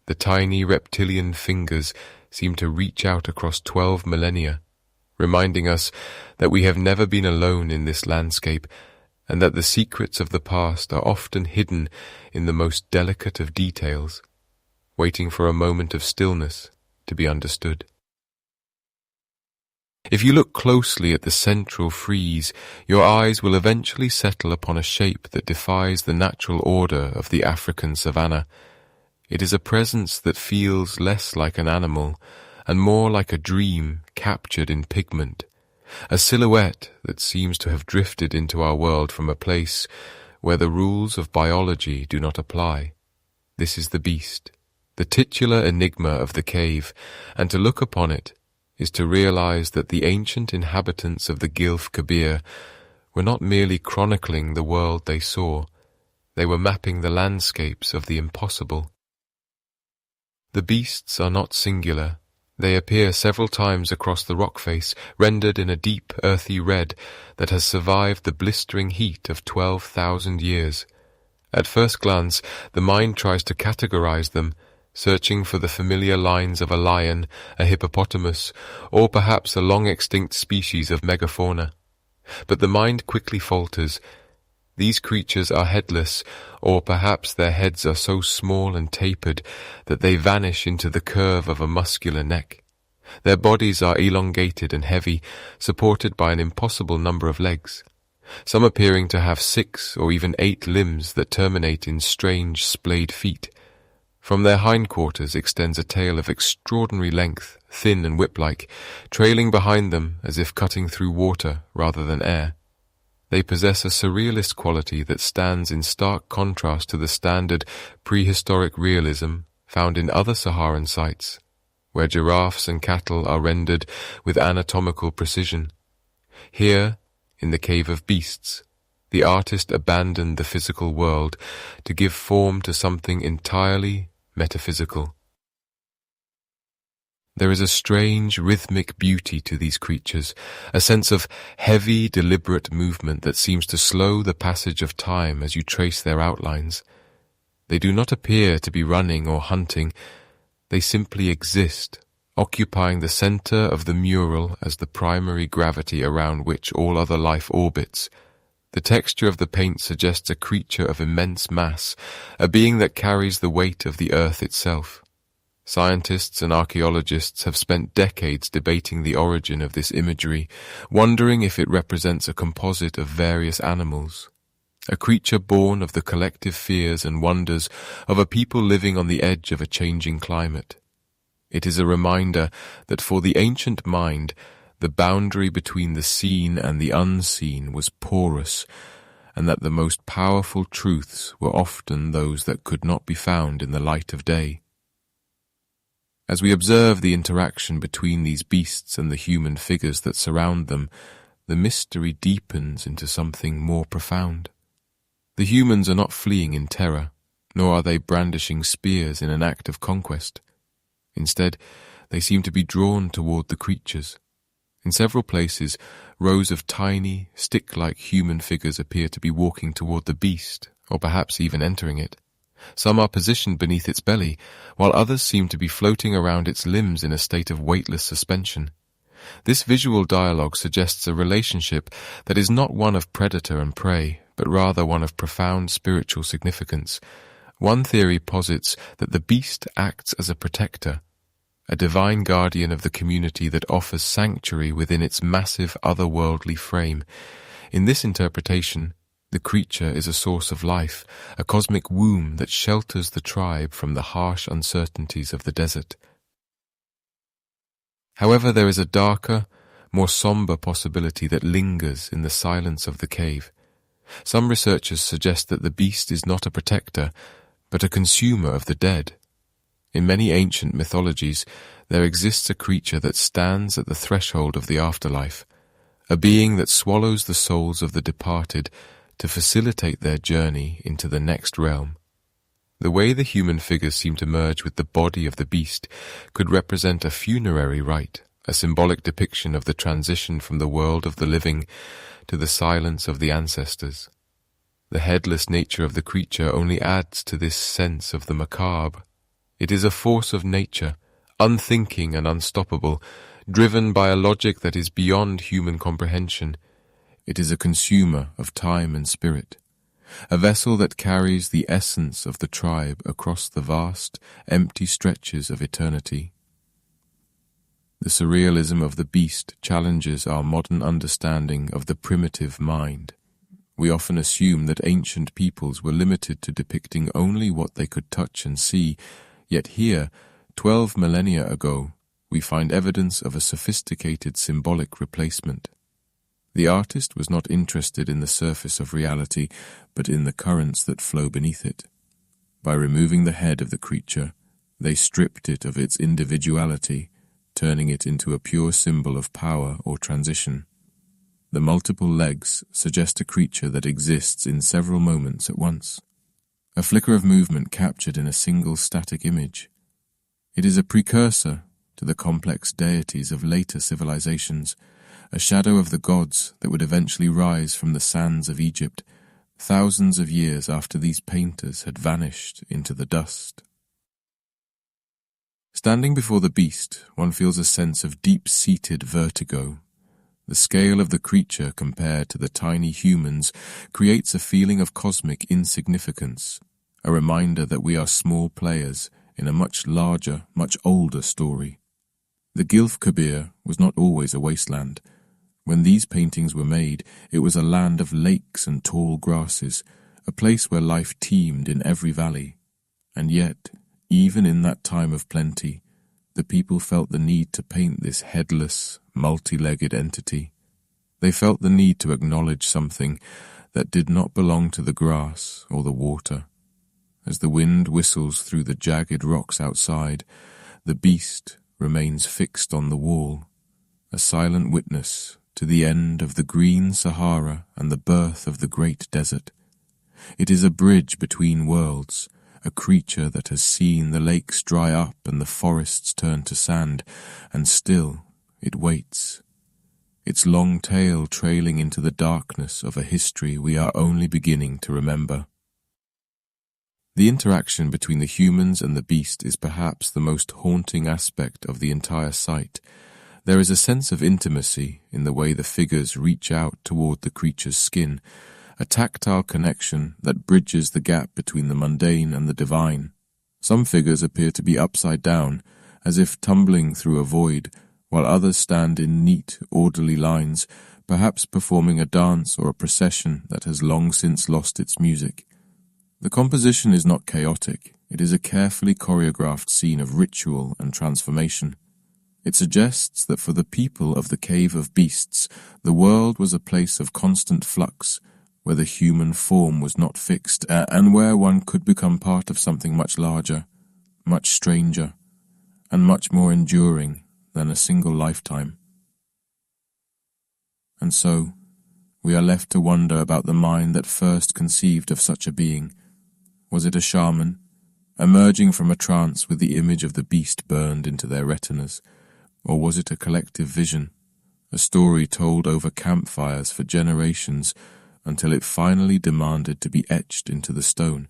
The tiny reptilian fingers seem to reach out across 12 millennia, reminding us that we have never been alone in this landscape, and that the secrets of the past are often hidden in the most delicate of details, waiting for a moment of stillness to be understood. If you look closely at the central frieze, your eyes will eventually settle upon a shape that defies the natural order of the African savanna. It is a presence that feels less like an animal and more like a dream captured in pigment, a silhouette that seems to have drifted into our world from a place where the rules of biology do not apply. This is the beast, the titular enigma of the cave, and to look upon it is to realize that the ancient inhabitants of the Gilf Kebir were not merely chronicling the world they saw, they were mapping the landscapes of the impossible. The beasts are not singular. They appear several times across the rock face, rendered in a deep earthy red that has survived the blistering heat of 12,000 years. At first glance, the mind tries to categorize them, searching for the familiar lines of a lion, a hippopotamus, or perhaps a long-extinct species of megafauna. But the mind quickly falters. These creatures are headless, or perhaps their heads are so small and tapered that they vanish into the curve of a muscular neck. Their bodies are elongated and heavy, supported by an impossible number of legs, some appearing to have 6 or even 8 limbs that terminate in strange splayed feet. From their hindquarters extends a tail of extraordinary length, thin and whip-like, trailing behind them as if cutting through water rather than air. They possess a surrealist quality that stands in stark contrast to the standard prehistoric realism found in other Saharan sites, where giraffes and cattle are rendered with anatomical precision. Here, in the Cave of Beasts, the artist abandoned the physical world to give form to something entirely metaphysical. There is a strange rhythmic beauty to these creatures, a sense of heavy, deliberate movement that seems to slow the passage of time as you trace their outlines. They do not appear to be running or hunting. They simply exist, occupying the center of the mural as the primary gravity around which all other life orbits. The texture of the paint suggests a creature of immense mass, a being that carries the weight of the earth itself. Scientists and archaeologists have spent decades debating the origin of this imagery, wondering if it represents a composite of various animals, a creature born of the collective fears and wonders of a people living on the edge of a changing climate. It is a reminder that for the ancient mind, the boundary between the seen and the unseen was porous, and that the most powerful truths were often those that could not be found in the light of day. As we observe the interaction between these beasts and the human figures that surround them, the mystery deepens into something more profound. The humans are not fleeing in terror, nor are they brandishing spears in an act of conquest. Instead, they seem to be drawn toward the creatures. In several places, rows of tiny, stick-like human figures appear to be walking toward the beast, or perhaps even entering it. Some are positioned beneath its belly, while others seem to be floating around its limbs in a state of weightless suspension. This visual dialogue suggests a relationship that is not one of predator and prey, but rather one of profound spiritual significance. One theory posits that the beast acts as a protector, a divine guardian of the community that offers sanctuary within its massive otherworldly frame. In this interpretation, the creature is a source of life, a cosmic womb that shelters the tribe from the harsh uncertainties of the desert. However, there is a darker, more somber possibility that lingers in the silence of the cave. Some researchers suggest that the beast is not a protector, but a consumer of the dead. In many ancient mythologies, there exists a creature that stands at the threshold of the afterlife, a being that swallows the souls of the departed to facilitate their journey into the next realm. The way the human figures seem to merge with the body of the beast could represent a funerary rite, a symbolic depiction of the transition from the world of the living to the silence of the ancestors. The headless nature of the creature only adds to this sense of the macabre. It is a force of nature, unthinking and unstoppable, driven by a logic that is beyond human comprehension. It is a consumer of time and spirit, a vessel that carries the essence of the tribe across the vast, empty stretches of eternity. The surrealism of the beast challenges our modern understanding of the primitive mind. We often assume that ancient peoples were limited to depicting only what they could touch and see, yet here, 12 millennia ago, we find evidence of a sophisticated symbolic replacement. The artist was not interested in the surface of reality, but in the currents that flow beneath it. By removing the head of the creature, they stripped it of its individuality, turning it into a pure symbol of power or transition. The multiple legs suggest a creature that exists in several moments at once, a flicker of movement captured in a single static image. It is a precursor to the complex deities of later civilizations, a shadow of the gods that would eventually rise from the sands of Egypt, thousands of years after these painters had vanished into the dust. Standing before the beast, one feels a sense of deep-seated vertigo. The scale of the creature compared to the tiny humans creates a feeling of cosmic insignificance, a reminder that we are small players in a much larger, much older story. The Gilf Kebir was not always a wasteland. When these paintings were made, it was a land of lakes and tall grasses, a place where life teemed in every valley. And yet, even in that time of plenty, the people felt the need to paint this headless, multi-legged entity. They felt the need to acknowledge something that did not belong to the grass or the water. As the wind whistles through the jagged rocks outside, the beast remains fixed on the wall, a silent witness to the end of the green Sahara and the birth of the great desert. It is a bridge between worlds, a creature that has seen the lakes dry up and the forests turn to sand, and still it waits, its long tail trailing into the darkness of a history we are only beginning to remember. The interaction between the humans and the beast is perhaps the most haunting aspect of the entire site. There is a sense of intimacy in the way the figures reach out toward the creature's skin, a tactile connection that bridges the gap between the mundane and the divine. Some figures appear to be upside down, as if tumbling through a void, while others stand in neat, orderly lines, perhaps performing a dance or a procession that has long since lost its music. The composition is not chaotic, it is a carefully choreographed scene of ritual and transformation. It suggests that for the people of the Cave of Beasts, the world was a place of constant flux, where the human form was not fixed, and where one could become part of something much larger, much stranger, and much more enduring than a single lifetime. And so, we are left to wonder about the mind that first conceived of such a being. Was it a shaman, emerging from a trance with the image of the beast burned into their retinas? Or was it a collective vision, a story told over campfires for generations until it finally demanded to be etched into the stone?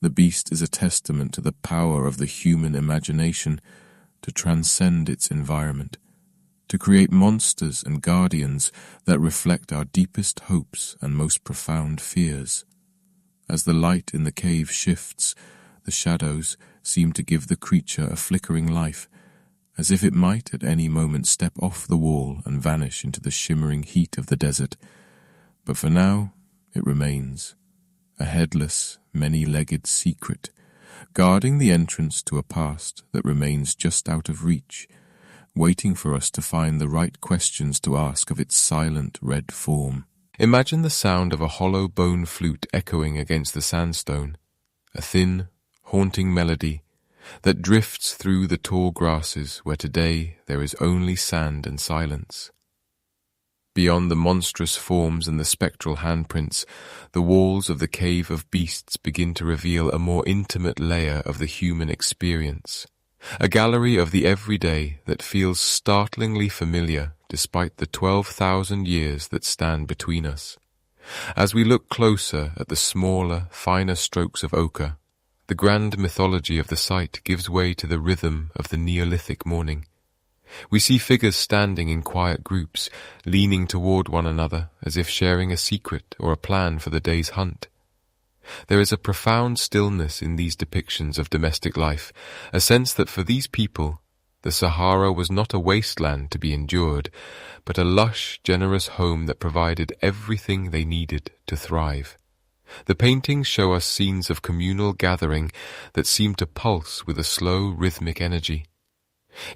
The beast is a testament to the power of the human imagination to transcend its environment, to create monsters and guardians that reflect our deepest hopes and most profound fears. As the light in the cave shifts, the shadows seem to give the creature a flickering life, as if it might at any moment step off the wall and vanish into the shimmering heat of the desert. But for now, it remains, a headless, many-legged secret, guarding the entrance to a past that remains just out of reach, waiting for us to find the right questions to ask of its silent red form. Imagine the sound of a hollow bone flute echoing against the sandstone, a thin, haunting melody that drifts through the tall grasses where today there is only sand and silence. Beyond the monstrous forms and the spectral handprints, the walls of the Cave of Beasts begin to reveal a more intimate layer of the human experience, a gallery of the everyday that feels startlingly familiar despite the 12,000 years that stand between us. As we look closer at the smaller, finer strokes of ochre, The grand mythology of the site gives way to the rhythm of the Neolithic morning. We see figures standing in quiet groups, leaning toward one another as if sharing a secret or a plan for the day's hunt. There is a profound stillness in these depictions of domestic life, a sense that for these people, the Sahara was not a wasteland to be endured, but a lush, generous home that provided everything they needed to thrive. The paintings show us scenes of communal gathering that seem to pulse with a slow, rhythmic energy.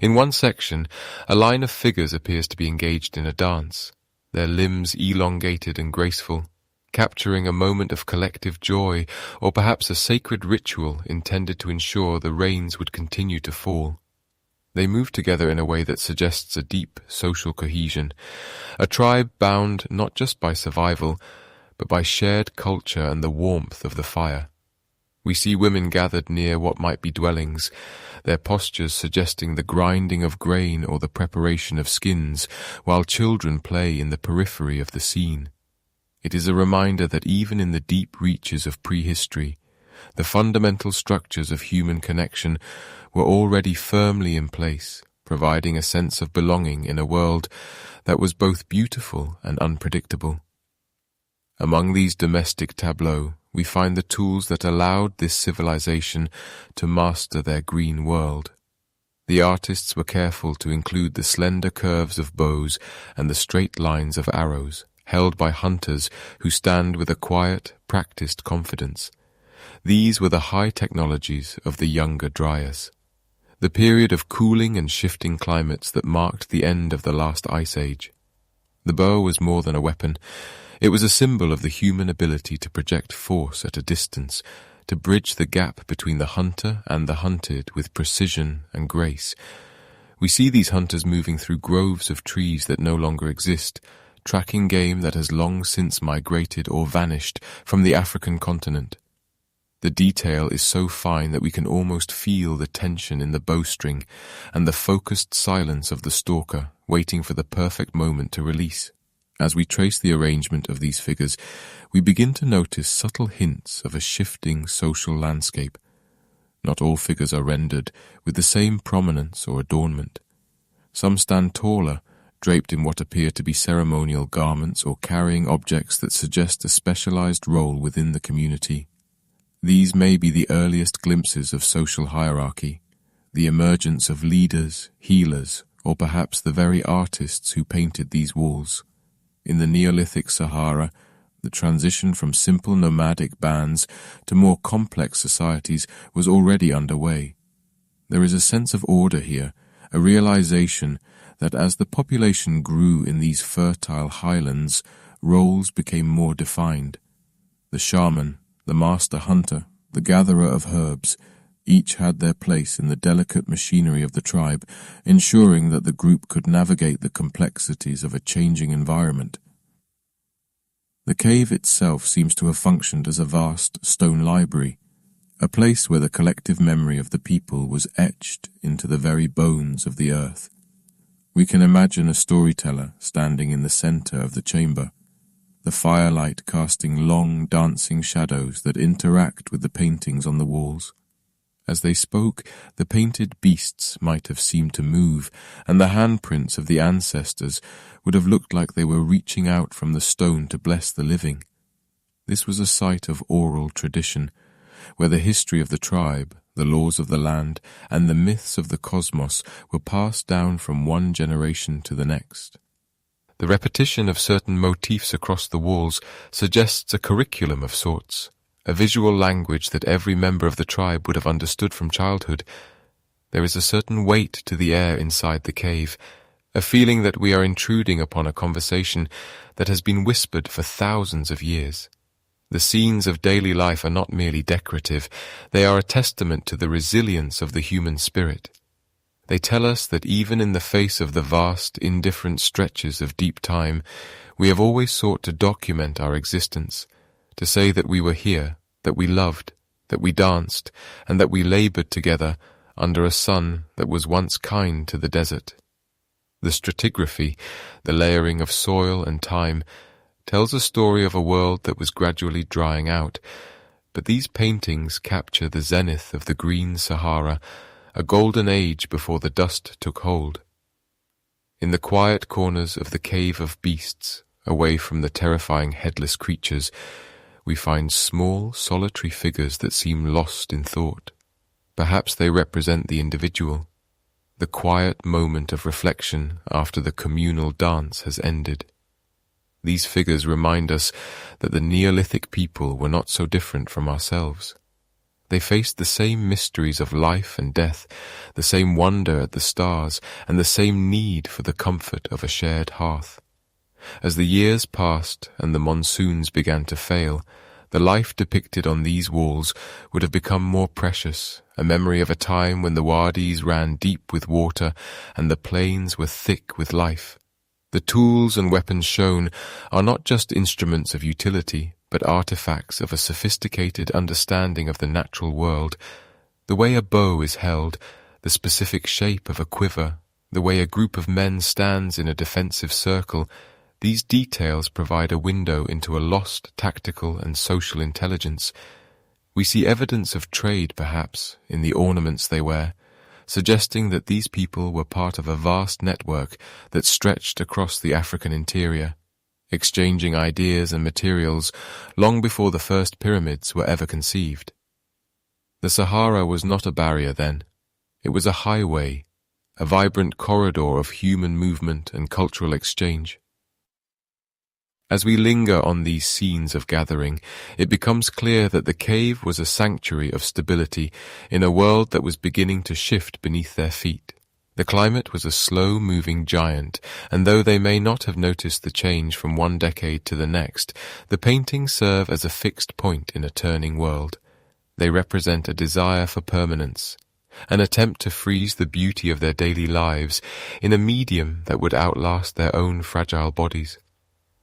In one section, a line of figures appears to be engaged in a dance, their limbs elongated and graceful, capturing a moment of collective joy or perhaps a sacred ritual intended to ensure the rains would continue to fall. They move together in a way that suggests a deep social cohesion, a tribe bound not just by survival, but by shared culture and the warmth of the fire. We see women gathered near what might be dwellings, their postures suggesting the grinding of grain or the preparation of skins, while children play in the periphery of the scene. It is a reminder that even in the deep reaches of prehistory, the fundamental structures of human connection were already firmly in place, providing a sense of belonging in a world that was both beautiful and unpredictable. Among these domestic tableaux, we find the tools that allowed this civilization to master their green world. The artists were careful to include the slender curves of bows and the straight lines of arrows, held by hunters who stand with a quiet, practiced confidence. These were the high technologies of the younger Dryas. The period of cooling and shifting climates that marked the end of the last ice age. The bow was more than a weapon. It was a symbol of the human ability to project force at a distance, to bridge the gap between the hunter and the hunted with precision and grace. We see these hunters moving through groves of trees that no longer exist, tracking game that has long since migrated or vanished from the African continent. The detail is so fine that we can almost feel the tension in the bowstring and the focused silence of the stalker waiting for the perfect moment to release. As we trace the arrangement of these figures, we begin to notice subtle hints of a shifting social landscape. Not all figures are rendered with the same prominence or adornment. Some stand taller, draped in what appear to be ceremonial garments or carrying objects that suggest a specialized role within the community. These may be the earliest glimpses of social hierarchy, the emergence of leaders, healers, or perhaps the very artists who painted these walls. In the Neolithic Sahara, the transition from simple nomadic bands to more complex societies was already underway. There is a sense of order here, a realization that as the population grew in these fertile highlands, roles became more defined. The shaman, the master hunter, the gatherer of herbs, each had their place in the delicate machinery of the tribe, ensuring that the group could navigate the complexities of a changing environment. The cave itself seems to have functioned as a vast stone library, a place where the collective memory of the people was etched into the very bones of the earth. We can imagine a storyteller standing in the center of the chamber, the firelight casting long, dancing shadows that interact with the paintings on the walls. As they spoke, the painted beasts might have seemed to move, and the handprints of the ancestors would have looked like they were reaching out from the stone to bless the living. This was a site of oral tradition, where the history of the tribe, the laws of the land, and the myths of the cosmos were passed down from one generation to the next. The repetition of certain motifs across the walls suggests a curriculum of sorts, a visual language that every member of the tribe would have understood from childhood. There is a certain weight to the air inside the cave, a feeling that we are intruding upon a conversation that has been whispered for thousands of years. The scenes of daily life are not merely decorative, they are a testament to the resilience of the human spirit. They tell us that even in the face of the vast, indifferent stretches of deep time, we have always sought to document our existence, to say that we were here, that we loved, that we danced, and that we labored together under a sun that was once kind to the desert. The stratigraphy, the layering of soil and time, tells a story of a world that was gradually drying out, But these paintings capture the zenith of the green Sahara, a golden age before the dust took hold. In the quiet corners of the Cave of Beasts, away from the terrifying headless creatures, we find small, solitary figures that seem lost in thought. Perhaps they represent the individual, the quiet moment of reflection after the communal dance has ended. These figures remind us that the Neolithic people were not so different from ourselves. They faced the same mysteries of life and death, the same wonder at the stars, and the same need for the comfort of a shared hearth. As the years passed and the monsoons began to fail, the life depicted on these walls would have become more precious, a memory of a time when the wadis ran deep with water and the plains were thick with life. The tools and weapons shown are not just instruments of utility, but artifacts of a sophisticated understanding of the natural world. The way a bow is held, the specific shape of a quiver, the way a group of men stands in a defensive circle, these details provide a window into a lost tactical and social intelligence. We see evidence of trade, perhaps, in the ornaments they wear, suggesting that these people were part of a vast network that stretched across the African interior, exchanging ideas and materials long before the first pyramids were ever conceived. The Sahara was not a barrier then. It was a highway, a vibrant corridor of human movement and cultural exchange. As we linger on these scenes of gathering, it becomes clear that the cave was a sanctuary of stability in a world that was beginning to shift beneath their feet. The climate was a slow-moving giant, and though they may not have noticed the change from one decade to the next, the paintings serve as a fixed point in a turning world. They represent a desire for permanence, an attempt to freeze the beauty of their daily lives in a medium that would outlast their own fragile bodies.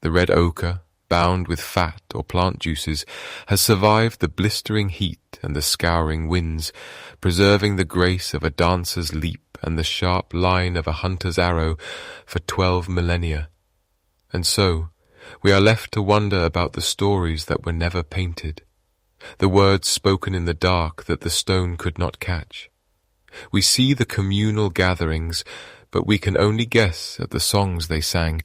The red ochre, bound with fat or plant juices, has survived the blistering heat and the scouring winds, preserving the grace of a dancer's leap and the sharp line of a hunter's arrow for 12 millennia. And so, we are left to wonder about the stories that were never painted, the words spoken in the dark that the stone could not catch. We see the communal gatherings, but we can only guess at the songs they sang.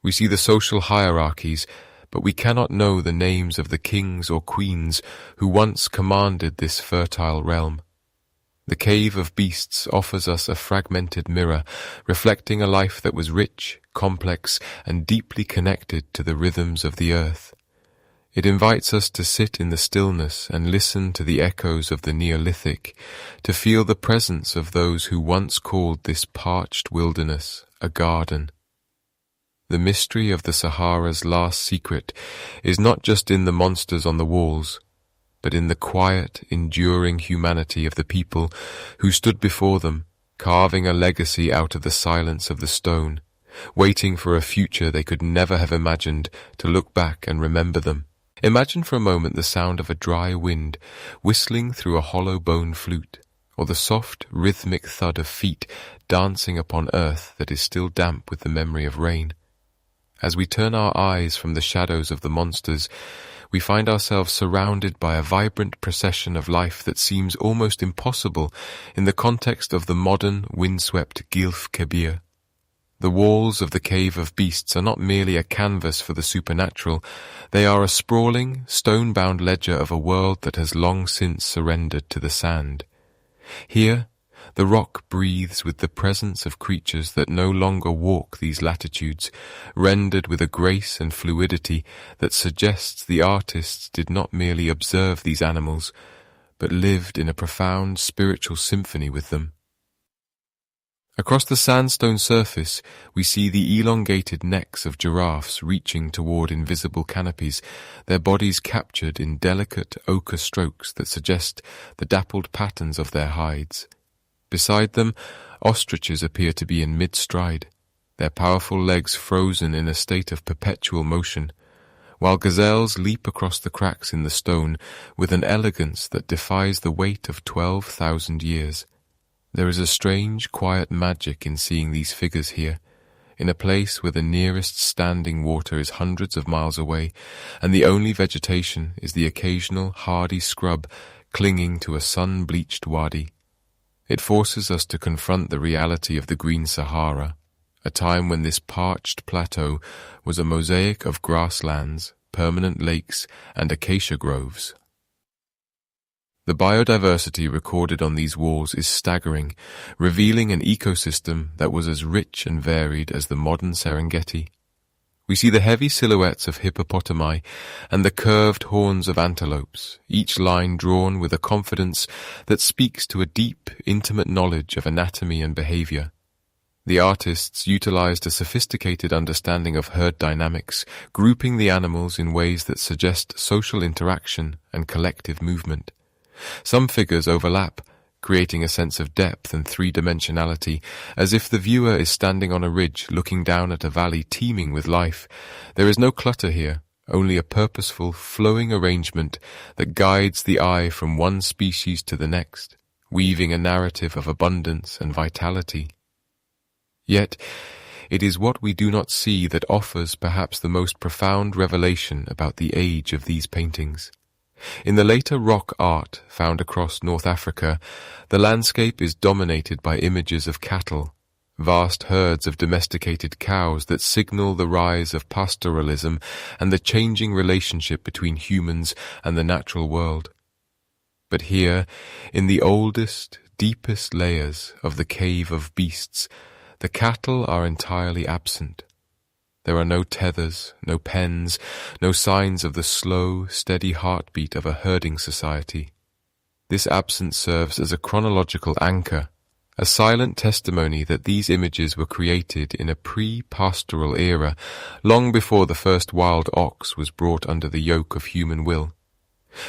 We see the social hierarchies, but we cannot know the names of the kings or queens who once commanded this fertile realm. The Cave of Beasts offers us a fragmented mirror, reflecting a life that was rich, complex, and deeply connected to the rhythms of the earth. It invites us to sit in the stillness and listen to the echoes of the Neolithic, to feel the presence of those who once called this parched wilderness a garden. The mystery of the Sahara's last secret is not just in the monsters on the walls, but in the quiet, enduring humanity of the people who stood before them, carving a legacy out of the silence of the stone, waiting for a future they could never have imagined to look back and remember them. Imagine for a moment the sound of a dry wind whistling through a hollow bone flute, or the soft, rhythmic thud of feet dancing upon earth that is still damp with the memory of rain. As we turn our eyes from the shadows of the monsters, we find ourselves surrounded by a vibrant procession of life that seems almost impossible in the context of the modern, windswept Gilf Kebir. The walls of the Cave of Beasts are not merely a canvas for the supernatural, they are a sprawling, stone-bound ledger of a world that has long since surrendered to the sand. Here, the rock breathes with the presence of creatures that no longer walk these latitudes, rendered with a grace and fluidity that suggests the artists did not merely observe these animals, but lived in a profound spiritual symphony with them. Across the sandstone surface, we see the elongated necks of giraffes reaching toward invisible canopies, their bodies captured in delicate ochre strokes that suggest the dappled patterns of their hides. Beside them, ostriches appear to be in mid-stride, their powerful legs frozen in a state of perpetual motion, while gazelles leap across the cracks in the stone with an elegance that defies the weight of 12,000 years. There is a strange, quiet magic in seeing these figures here, in a place where the nearest standing water is hundreds of miles away, and the only vegetation is the occasional hardy scrub clinging to a sun-bleached wadi. It forces us to confront the reality of the Green Sahara, a time when this parched plateau was a mosaic of grasslands, permanent lakes, and acacia groves. The biodiversity recorded on these walls is staggering, revealing an ecosystem that was as rich and varied as the modern Serengeti. We see the heavy silhouettes of hippopotami and the curved horns of antelopes, each line drawn with a confidence that speaks to a deep, intimate knowledge of anatomy and behavior. The artists utilized a sophisticated understanding of herd dynamics, grouping the animals in ways that suggest social interaction and collective movement. Some figures overlap, creating a sense of depth and three-dimensionality, as if the viewer is standing on a ridge looking down at a valley teeming with life. There is no clutter here, only a purposeful, flowing arrangement that guides the eye from one species to the next, weaving a narrative of abundance and vitality. Yet, it is what we do not see that offers perhaps the most profound revelation about the age of these paintings. In the later rock art found across North Africa, the landscape is dominated by images of cattle, vast herds of domesticated cows that signal the rise of pastoralism and the changing relationship between humans and the natural world. But here, in the oldest, deepest layers of the cave of beasts, the cattle are entirely absent. There are no tethers, no pens, no signs of the slow, steady heartbeat of a herding society. This absence serves as a chronological anchor, a silent testimony that these images were created in a pre-pastoral era, long before the first wild ox was brought under the yoke of human will.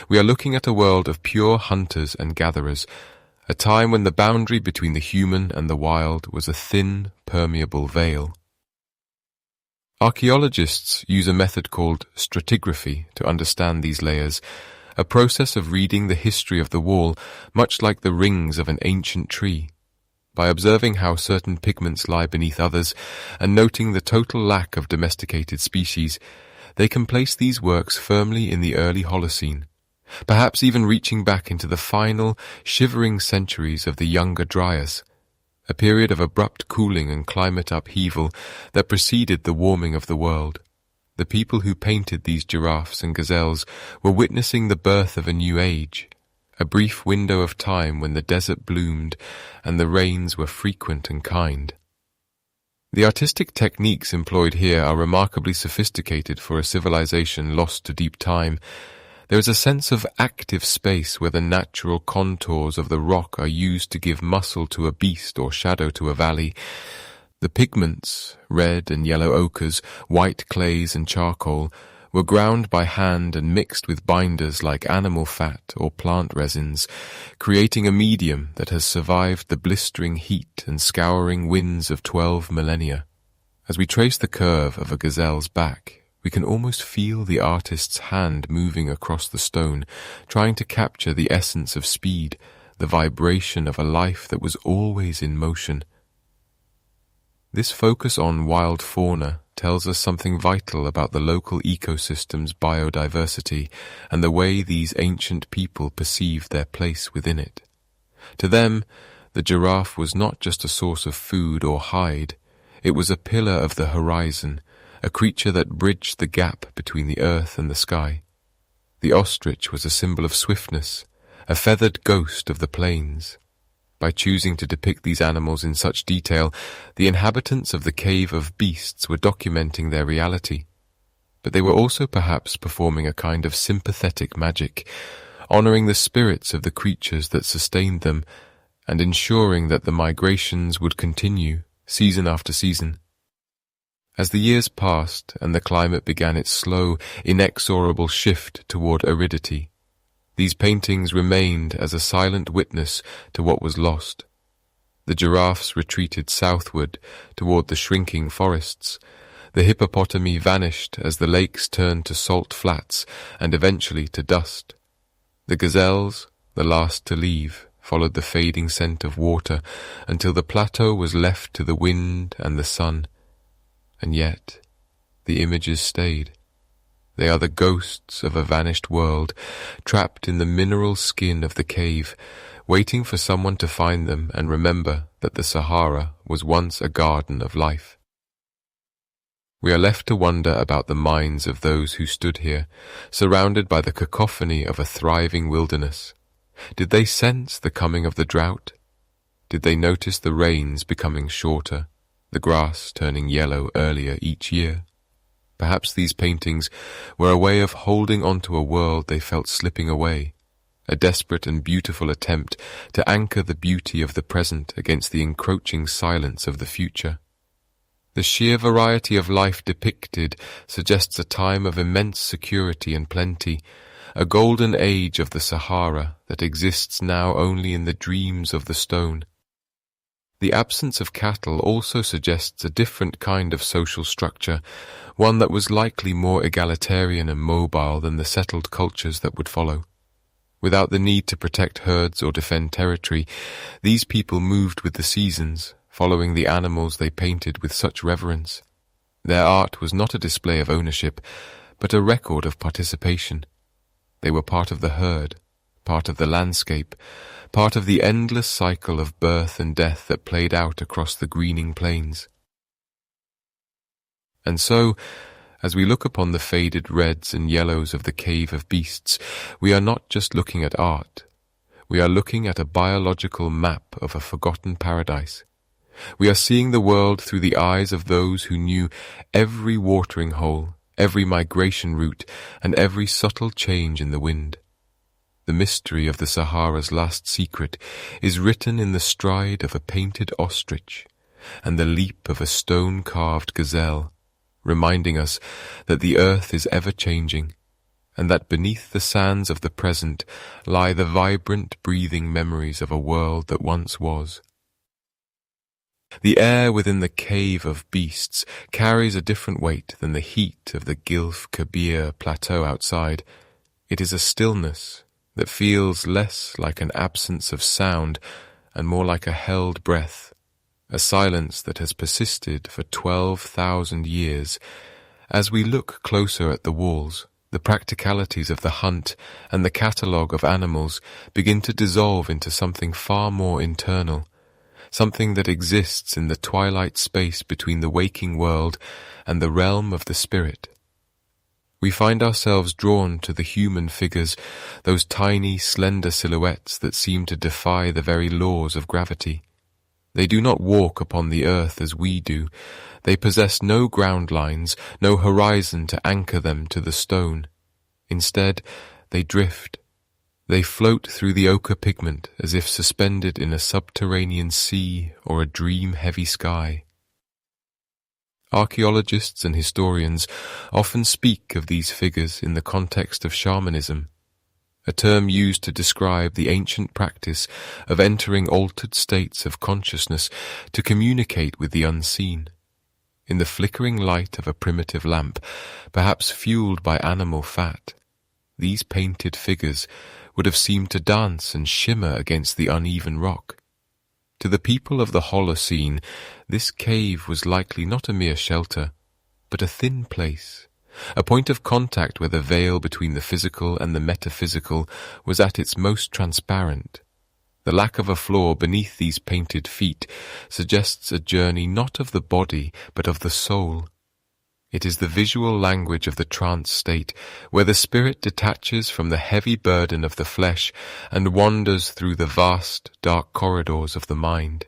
We are looking at a world of pure hunters and gatherers, a time when the boundary between the human and the wild was a thin, permeable veil. Archaeologists use a method called stratigraphy to understand these layers, a process of reading the history of the wall, much like the rings of an ancient tree. By observing how certain pigments lie beneath others, and noting the total lack of domesticated species, they can place these works firmly in the early Holocene, perhaps even reaching back into the final, shivering centuries of the Younger Dryas, a period of abrupt cooling and climate upheaval that preceded the warming of the world. The people who painted these giraffes and gazelles were witnessing the birth of a new age, a brief window of time when the desert bloomed and the rains were frequent and kind. The artistic techniques employed here are remarkably sophisticated for a civilization lost to deep time. There is a sense of active space where the natural contours of the rock are used to give muscle to a beast or shadow to a valley. The pigments, red and yellow ochres, white clays and charcoal, were ground by hand and mixed with binders like animal fat or plant resins, creating a medium that has survived the blistering heat and scouring winds of 12 millennia. As we trace the curve of a gazelle's back, we can almost feel the artist's hand moving across the stone, trying to capture the essence of speed, the vibration of a life that was always in motion. This focus on wild fauna tells us something vital about the local ecosystem's biodiversity and the way these ancient people perceived their place within it. To them, the giraffe was not just a source of food or hide, it was a pillar of the horizon, a creature that bridged the gap between the earth and the sky. The ostrich was a symbol of swiftness, a feathered ghost of the plains. By choosing to depict these animals in such detail, the inhabitants of the cave of beasts were documenting their reality. But they were also perhaps performing a kind of sympathetic magic, honoring the spirits of the creatures that sustained them, and ensuring that the migrations would continue, season after season. As the years passed and the climate began its slow, inexorable shift toward aridity, these paintings remained as a silent witness to what was lost. The giraffes retreated southward toward the shrinking forests. The hippopotami vanished as the lakes turned to salt flats and eventually to dust. The gazelles, the last to leave, followed the fading scent of water until the plateau was left to the wind and the sun. And yet, the images stayed. They are the ghosts of a vanished world, trapped in the mineral skin of the cave, waiting for someone to find them and remember that the Sahara was once a garden of life. We are left to wonder about the minds of those who stood here, surrounded by the cacophony of a thriving wilderness. Did they sense the coming of the drought? Did they notice the rains becoming shorter, the grass turning yellow earlier each year? Perhaps these paintings were a way of holding on to a world they felt slipping away, a desperate and beautiful attempt to anchor the beauty of the present against the encroaching silence of the future. The sheer variety of life depicted suggests a time of immense security and plenty, a golden age of the Sahara that exists now only in the dreams of the stone. The absence of cattle also suggests a different kind of social structure, one that was likely more egalitarian and mobile than the settled cultures that would follow. Without the need to protect herds or defend territory, these people moved with the seasons, following the animals they painted with such reverence. Their art was not a display of ownership, but a record of participation. They were part of the herd, part of the landscape, part of the endless cycle of birth and death that played out across the greening plains. And so, as we look upon the faded reds and yellows of the cave of beasts, we are not just looking at art. We are looking at a biological map of a forgotten paradise. We are seeing the world through the eyes of those who knew every watering hole, every migration route, and every subtle change in the wind. The mystery of the Sahara's last secret is written in the stride of a painted ostrich and the leap of a stone-carved gazelle, reminding us that the earth is ever-changing, and that beneath the sands of the present lie the vibrant, breathing memories of a world that once was. The air within the cave of beasts carries a different weight than the heat of the Gilf Kebir plateau outside. It is a stillness that feels less like an absence of sound and more like a held breath, a silence that has persisted for 12,000 years. As we look closer at the walls, the practicalities of the hunt and the catalogue of animals begin to dissolve into something far more internal, something that exists in the twilight space between the waking world and the realm of the spirit. We find ourselves drawn to the human figures, those tiny, slender silhouettes that seem to defy the very laws of gravity. They do not walk upon the earth as we do. They possess no ground lines, no horizon to anchor them to the stone. Instead, they drift. They float through the ochre pigment as if suspended in a subterranean sea or a dream-heavy sky. Archaeologists and historians often speak of these figures in the context of shamanism, a term used to describe the ancient practice of entering altered states of consciousness to communicate with the unseen. In the flickering light of a primitive lamp, perhaps fueled by animal fat, these painted figures would have seemed to dance and shimmer against the uneven rock. To the people of the Holocene, this cave was likely not a mere shelter, but a thin place, a point of contact where the veil between the physical and the metaphysical was at its most transparent. The lack of a floor beneath these painted feet suggests a journey not of the body, but of the soul. It is the visual language of the trance state, where the spirit detaches from the heavy burden of the flesh and wanders through the vast, dark corridors of the mind.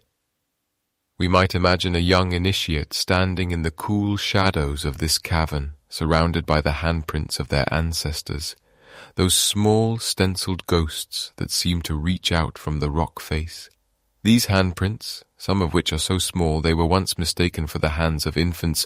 We might imagine a young initiate standing in the cool shadows of this cavern, surrounded by the handprints of their ancestors, those small, stenciled ghosts that seem to reach out from the rock face. These handprints, some of which are so small they were once mistaken for the hands of infants,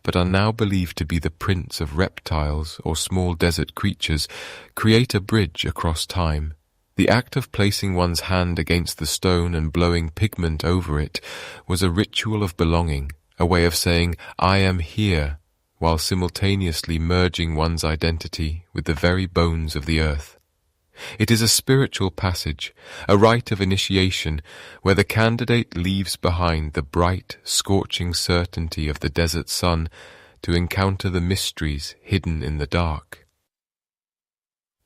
but are now believed to be the prints of reptiles or small desert creatures, create a bridge across time. The act of placing one's hand against the stone and blowing pigment over it was a ritual of belonging, a way of saying, "I am here," while simultaneously merging one's identity with the very bones of the earth. It is a spiritual passage, a rite of initiation, where the candidate leaves behind the bright, scorching certainty of the desert sun to encounter the mysteries hidden in the dark.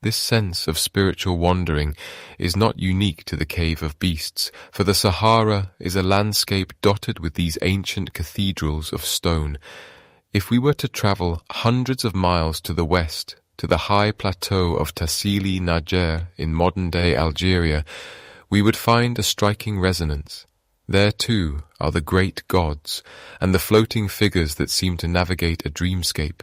This sense of spiritual wandering is not unique to the Cave of Beasts, for the Sahara is a landscape dotted with these ancient cathedrals of stone. If we were to travel hundreds of miles to the west, to the high plateau of Tassili Najer in modern-day Algeria, we would find a striking resonance. There, too, are the great gods, and the floating figures that seem to navigate a dreamscape.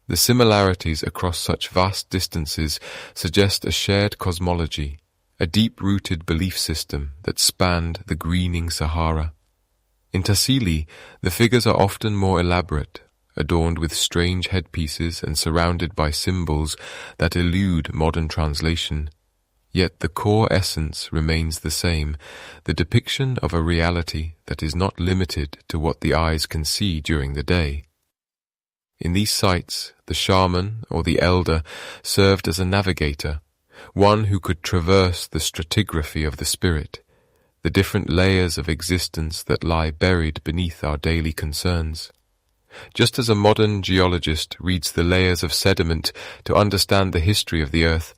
The similarities across such vast distances suggest a shared cosmology, a deep-rooted belief system that spanned the greening Sahara. In Tassili, the figures are often more elaborate, adorned with strange headpieces and surrounded by symbols that elude modern translation. Yet the core essence remains the same, the depiction of a reality that is not limited to what the eyes can see during the day. In these sites, the shaman or the elder served as a navigator, one who could traverse the stratigraphy of the spirit, the different layers of existence that lie buried beneath our daily concerns. Just as a modern geologist reads the layers of sediment to understand the history of the earth,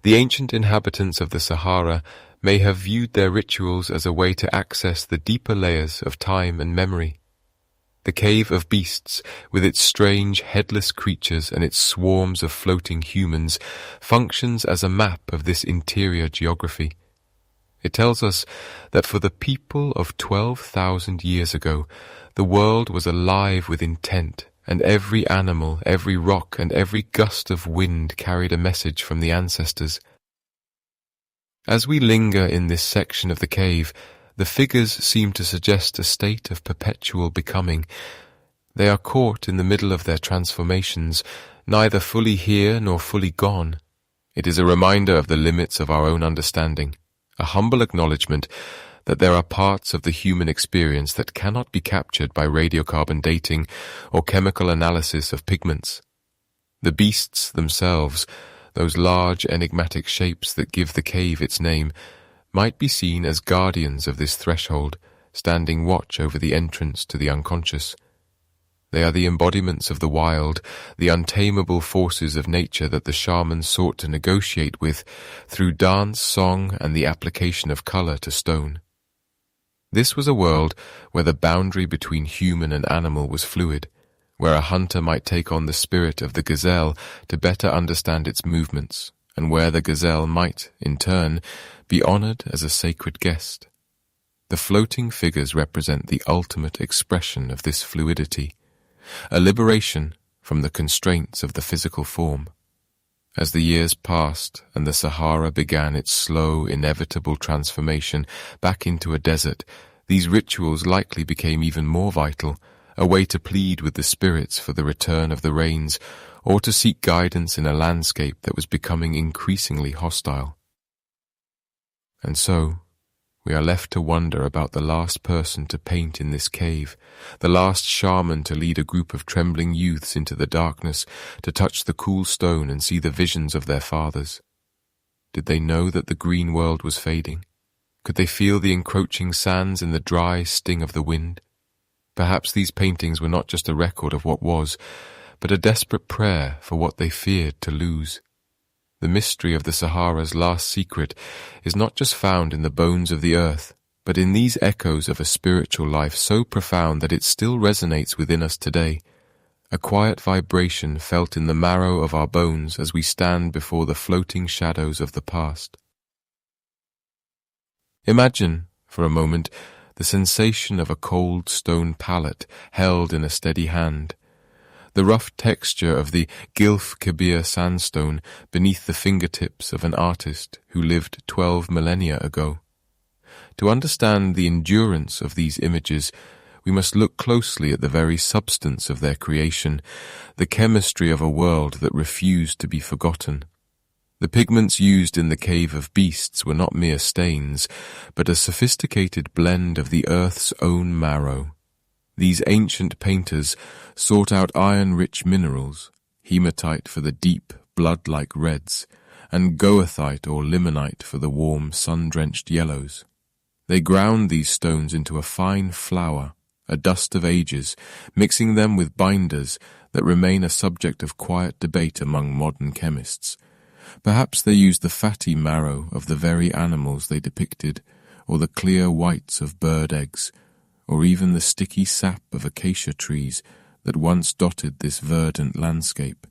the ancient inhabitants of the Sahara may have viewed their rituals as a way to access the deeper layers of time and memory. The Cave of Beasts, with its strange headless creatures and its swarms of floating humans, functions as a map of this interior geography. It tells us that for the people of 12,000 years ago, the world was alive with intent, and every animal, every rock, and every gust of wind carried a message from the ancestors. As we linger in this section of the cave, the figures seem to suggest a state of perpetual becoming. They are caught in the middle of their transformations, neither fully here nor fully gone. It is a reminder of the limits of our own understanding, a humble acknowledgement that there are parts of the human experience that cannot be captured by radiocarbon dating or chemical analysis of pigments. The beasts themselves, those large enigmatic shapes that give the cave its name, might be seen as guardians of this threshold, standing watch over the entrance to the unconscious. They are the embodiments of the wild, the untamable forces of nature that the shaman sought to negotiate with through dance, song, and the application of color to stone. This was a world where the boundary between human and animal was fluid, where a hunter might take on the spirit of the gazelle to better understand its movements, and where the gazelle might, in turn, be honored as a sacred guest. The floating figures represent the ultimate expression of this fluidity, a liberation from the constraints of the physical form. As the years passed and the Sahara began its slow, inevitable transformation back into a desert, these rituals likely became even more vital, a way to plead with the spirits for the return of the rains, or to seek guidance in a landscape that was becoming increasingly hostile. And so, we are left to wonder about the last person to paint in this cave, the last shaman to lead a group of trembling youths into the darkness, to touch the cool stone and see the visions of their fathers. Did they know that the green world was fading? Could they feel the encroaching sands in the dry sting of the wind? Perhaps these paintings were not just a record of what was, but a desperate prayer for what they feared to lose. The mystery of the Sahara's last secret is not just found in the bones of the earth, but in these echoes of a spiritual life so profound that it still resonates within us today, a quiet vibration felt in the marrow of our bones as we stand before the floating shadows of the past. Imagine, for a moment, the sensation of a cold stone palette held in a steady hand, the rough texture of the Gilf Kebir sandstone beneath the fingertips of an artist who lived 12 millennia ago. To understand the endurance of these images, we must look closely at the very substance of their creation, the chemistry of a world that refused to be forgotten. The pigments used in the Cave of Beasts were not mere stains, but a sophisticated blend of the earth's own marrow. These ancient painters sought out iron-rich minerals, hematite for the deep, blood-like reds, and goethite or limonite for the warm, sun-drenched yellows. They ground these stones into a fine flour, a dust of ages, mixing them with binders that remain a subject of quiet debate among modern chemists. Perhaps they used the fatty marrow of the very animals they depicted, or the clear whites of bird eggs, or even the sticky sap of acacia trees that once dotted this verdant landscape.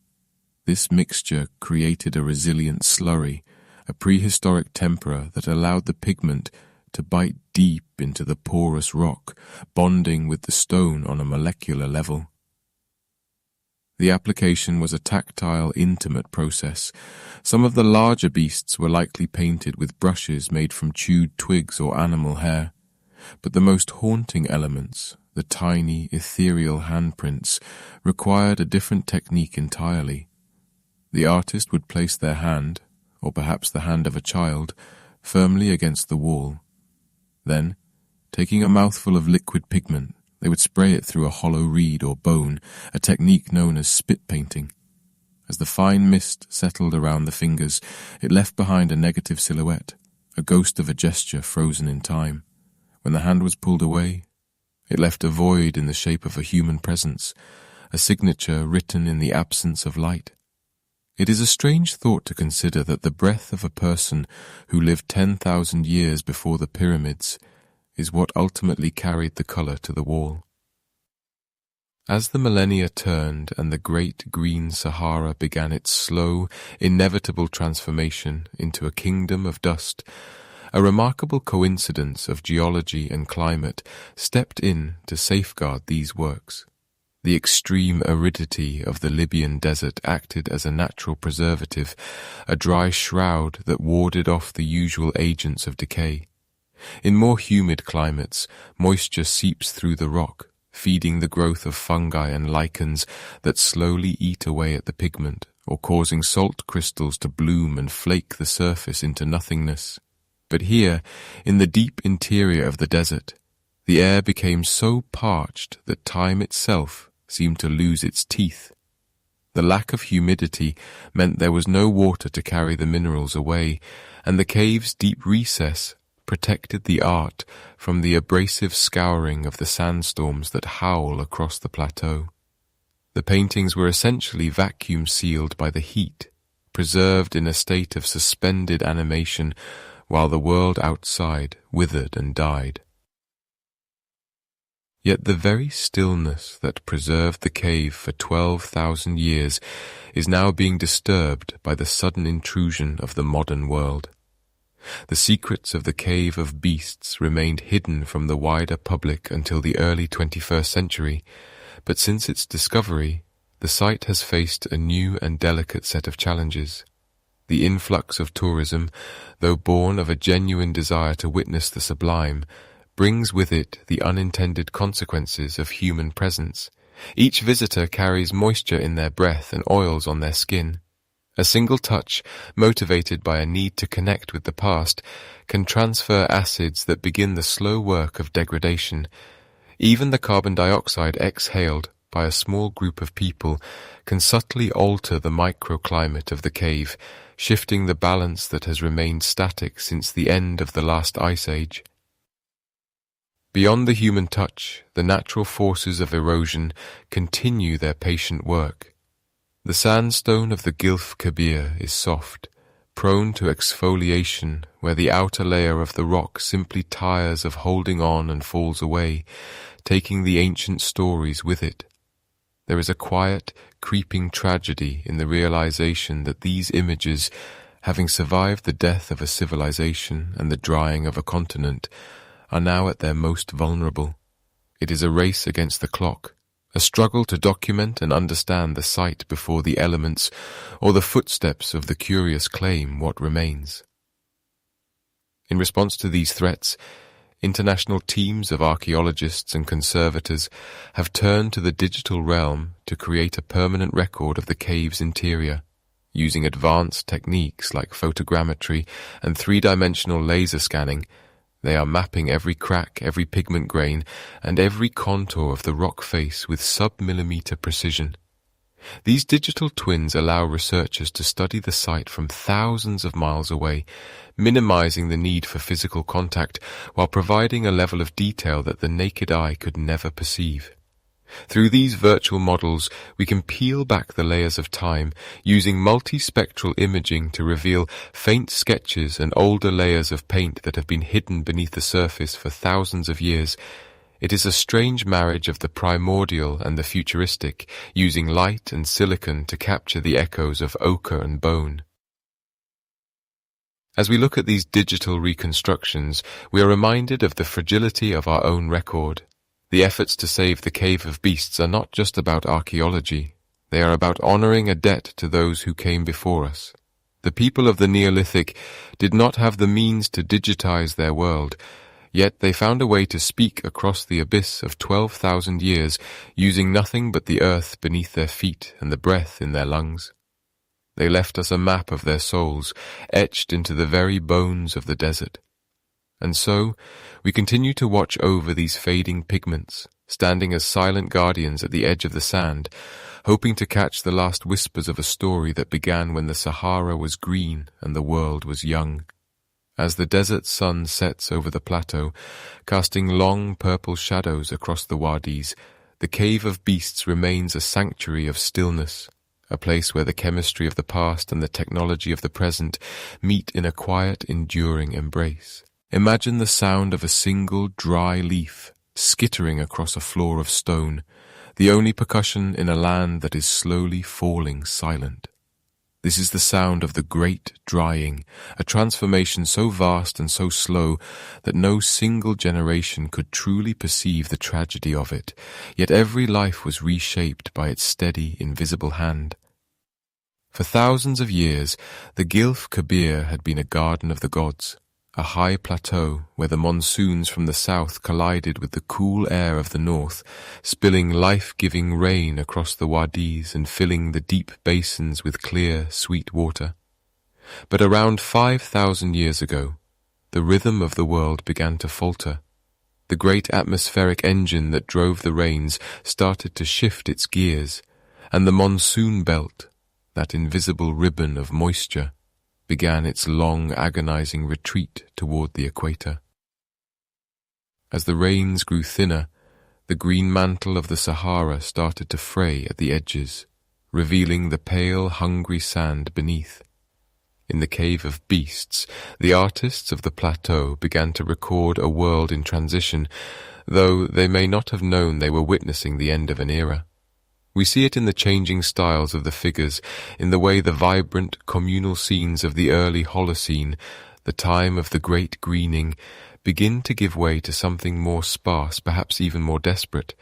This mixture created a resilient slurry, a prehistoric tempera that allowed the pigment to bite deep into the porous rock, bonding with the stone on a molecular level. The application was a tactile, intimate process. Some of the larger beasts were likely painted with brushes made from chewed twigs or animal hair, but the most haunting elements, the tiny, ethereal handprints, required a different technique entirely. The artist would place their hand, or perhaps the hand of a child, firmly against the wall. Then, taking a mouthful of liquid pigment, they would spray it through a hollow reed or bone, a technique known as spit painting. As the fine mist settled around the fingers, it left behind a negative silhouette, a ghost of a gesture frozen in time. When the hand was pulled away, it left a void in the shape of a human presence, a signature written in the absence of light. It is a strange thought to consider that the breath of a person who lived 10,000 years before the pyramids is what ultimately carried the color to the wall. As the millennia turned and the great green Sahara began its slow, inevitable transformation into a kingdom of dust, a remarkable coincidence of geology and climate stepped in to safeguard these works. The extreme aridity of the Libyan desert acted as a natural preservative, a dry shroud that warded off the usual agents of decay. In more humid climates, moisture seeps through the rock, feeding the growth of fungi and lichens that slowly eat away at the pigment, or causing salt crystals to bloom and flake the surface into nothingness. But here, in the deep interior of the desert, the air became so parched that time itself seemed to lose its teeth. The lack of humidity meant there was no water to carry the minerals away, and the cave's deep recess protected the art from the abrasive scouring of the sandstorms that howl across the plateau. The paintings were essentially vacuum-sealed by the heat, preserved in a state of suspended animation while the world outside withered and died. Yet the very stillness that preserved the cave for 12,000 years is now being disturbed by the sudden intrusion of the modern world. The secrets of the Cave of Beasts remained hidden from the wider public until the early 21st century, but since its discovery, the site has faced a new and delicate set of challenges. The influx of tourism, though born of a genuine desire to witness the sublime, brings with it the unintended consequences of human presence. Each visitor carries moisture in their breath and oils on their skin. A single touch, motivated by a need to connect with the past, can transfer acids that begin the slow work of degradation. Even the carbon dioxide exhaled by a small group of people can subtly alter the microclimate of the cave, shifting the balance that has remained static since the end of the last ice age. Beyond the human touch, the natural forces of erosion continue their patient work. The sandstone of the Gilf Kebir is soft, prone to exfoliation where the outer layer of the rock simply tires of holding on and falls away, taking the ancient stories with it. There is a quiet, creeping tragedy in the realization that these images, having survived the death of a civilization and the drying of a continent, are now at their most vulnerable. It is a race against the clock, a struggle to document and understand the site before the elements or the footsteps of the curious claim what remains. In response to these threats, international teams of archaeologists and conservators have turned to the digital realm to create a permanent record of the cave's interior. Using advanced techniques like photogrammetry and three-dimensional laser scanning, they are mapping every crack, every pigment grain, and every contour of the rock face with sub-millimeter precision. These digital twins allow researchers to study the site from thousands of miles away, minimizing the need for physical contact while providing a level of detail that the naked eye could never perceive. Through these virtual models, we can peel back the layers of time, using multispectral imaging to reveal faint sketches and older layers of paint that have been hidden beneath the surface for thousands of years. It is a strange marriage of the primordial and the futuristic, using light and silicon to capture the echoes of ochre and bone. As we look at these digital reconstructions, we are reminded of the fragility of our own record. The efforts to save the Cave of Beasts are not just about archaeology. They are about honoring a debt to those who came before us. The people of the Neolithic did not have the means to digitize their world, yet they found a way to speak across the abyss of 12,000 years, using nothing but the earth beneath their feet and the breath in their lungs. They left us a map of their souls, etched into the very bones of the desert. And so, we continue to watch over these fading pigments, standing as silent guardians at the edge of the sand, hoping to catch the last whispers of a story that began when the Sahara was green and the world was young. As the desert sun sets over the plateau, casting long purple shadows across the wadis, the Cave of Beasts remains a sanctuary of stillness, a place where the chemistry of the past and the technology of the present meet in a quiet, enduring embrace. Imagine the sound of a single dry leaf skittering across a floor of stone, the only percussion in a land that is slowly falling silent. This is the sound of the great drying, a transformation so vast and so slow that no single generation could truly perceive the tragedy of it, yet every life was reshaped by its steady, invisible hand. For thousands of years, the Gilf Kebir had been a garden of the gods, a high plateau where the monsoons from the south collided with the cool air of the north, spilling life-giving rain across the wadis and filling the deep basins with clear, sweet water. But around 5,000 years ago, the rhythm of the world began to falter. The great atmospheric engine that drove the rains started to shift its gears, and the monsoon belt, that invisible ribbon of moisture, began its long, agonizing retreat toward the equator. As the rains grew thinner, the green mantle of the Sahara started to fray at the edges, revealing the pale, hungry sand beneath. In the Cave of Beasts, the artists of the plateau began to record a world in transition, though they may not have known they were witnessing the end of an era. We see it in the changing styles of the figures, in the way the vibrant, communal scenes of the early Holocene, the time of the great greening, begin to give way to something more sparse, perhaps even more desperate.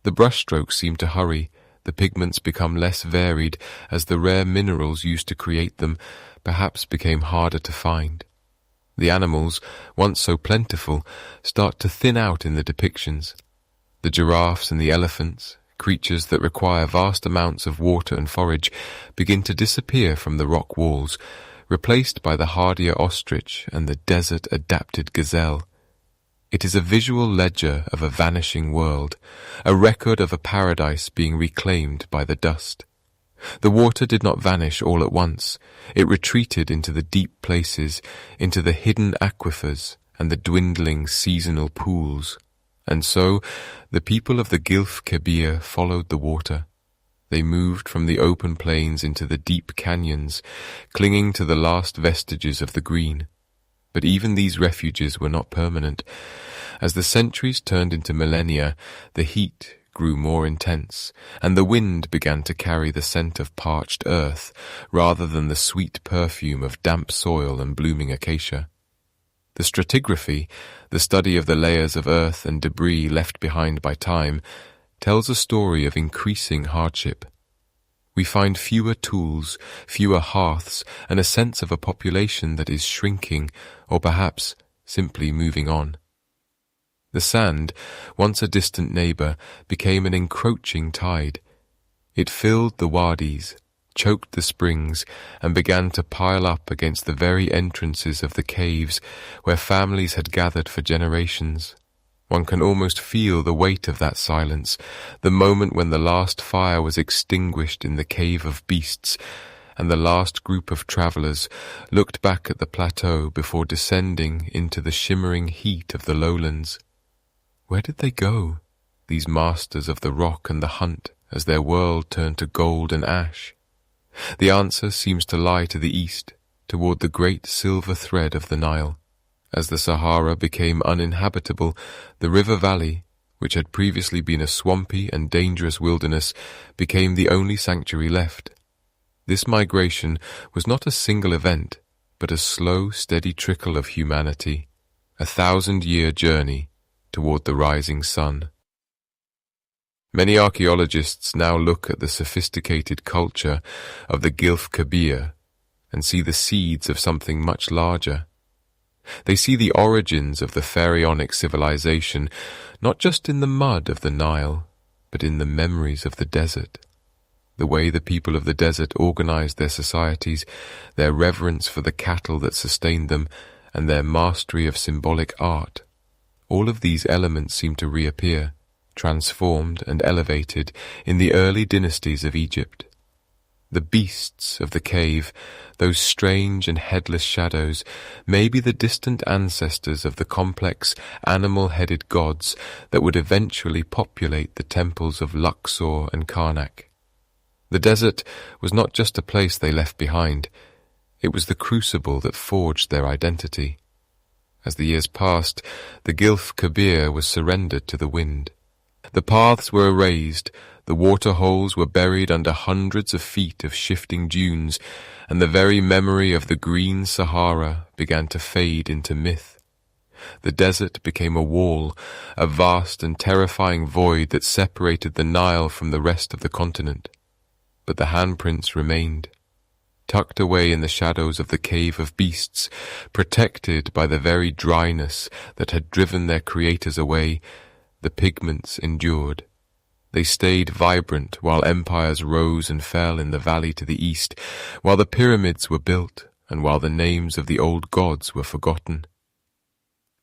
The brushstrokes seem to hurry, the pigments become less varied as the rare minerals used to create them perhaps became harder to find. The animals, once so plentiful, start to thin out in the depictions. The giraffes and the elephants, creatures that require vast amounts of water and forage, begin to disappear from the rock walls, replaced by the hardier ostrich and the desert-adapted gazelle. It is a visual ledger of a vanishing world, a record of a paradise being reclaimed by the dust. The water did not vanish all at once. It retreated into the deep places, into the hidden aquifers and the dwindling seasonal pools. And so, the people of the Gilf Kebir followed the water. They moved from the open plains into the deep canyons, clinging to the last vestiges of the green. But even these refuges were not permanent. As the centuries turned into millennia, the heat grew more intense, and the wind began to carry the scent of parched earth, rather than the sweet perfume of damp soil and blooming acacia. The stratigraphy, the study of the layers of earth and debris left behind by time, tells a story of increasing hardship. We find fewer tools, fewer hearths, and a sense of a population that is shrinking, or perhaps simply moving on. The sand, once a distant neighbor, became an encroaching tide. It filled the wadis, choked the springs, and began to pile up against the very entrances of the caves where families had gathered for generations. One can almost feel the weight of that silence, the moment when the last fire was extinguished in the cave of beasts, and the last group of travellers looked back at the plateau before descending into the shimmering heat of the lowlands. Where did they go, these masters of the rock and the hunt, as their world turned to gold and ash? The answer seems to lie to the east, toward the great silver thread of the Nile. As the Sahara became uninhabitable, the river valley, which had previously been a swampy and dangerous wilderness, became the only sanctuary left. This migration was not a single event, but a slow, steady trickle of humanity, a 1,000-year journey toward the rising sun. Many archaeologists now look at the sophisticated culture of the Gilf Kebir and see the seeds of something much larger. They see the origins of the pharaonic civilization not just in the mud of the Nile, but in the memories of the desert. The way the people of the desert organized their societies, their reverence for the cattle that sustained them, and their mastery of symbolic art. All of these elements seem to reappear, transformed and elevated in the early dynasties of Egypt. The beasts of the cave, those strange and headless shadows, may be the distant ancestors of the complex, animal-headed gods that would eventually populate the temples of Luxor and Karnak. The desert was not just a place they left behind, it was the crucible that forged their identity. As the years passed, the Gilf Kebir was surrendered to the wind. The paths were erased, the water holes were buried under hundreds of feet of shifting dunes, and the very memory of the green Sahara began to fade into myth. The desert became a wall, a vast and terrifying void that separated the Nile from the rest of the continent. But the handprints remained, tucked away in the shadows of the cave of beasts, protected by the very dryness that had driven their creators away. The pigments endured. They stayed vibrant while empires rose and fell in the valley to the east, while the pyramids were built, and while the names of the old gods were forgotten.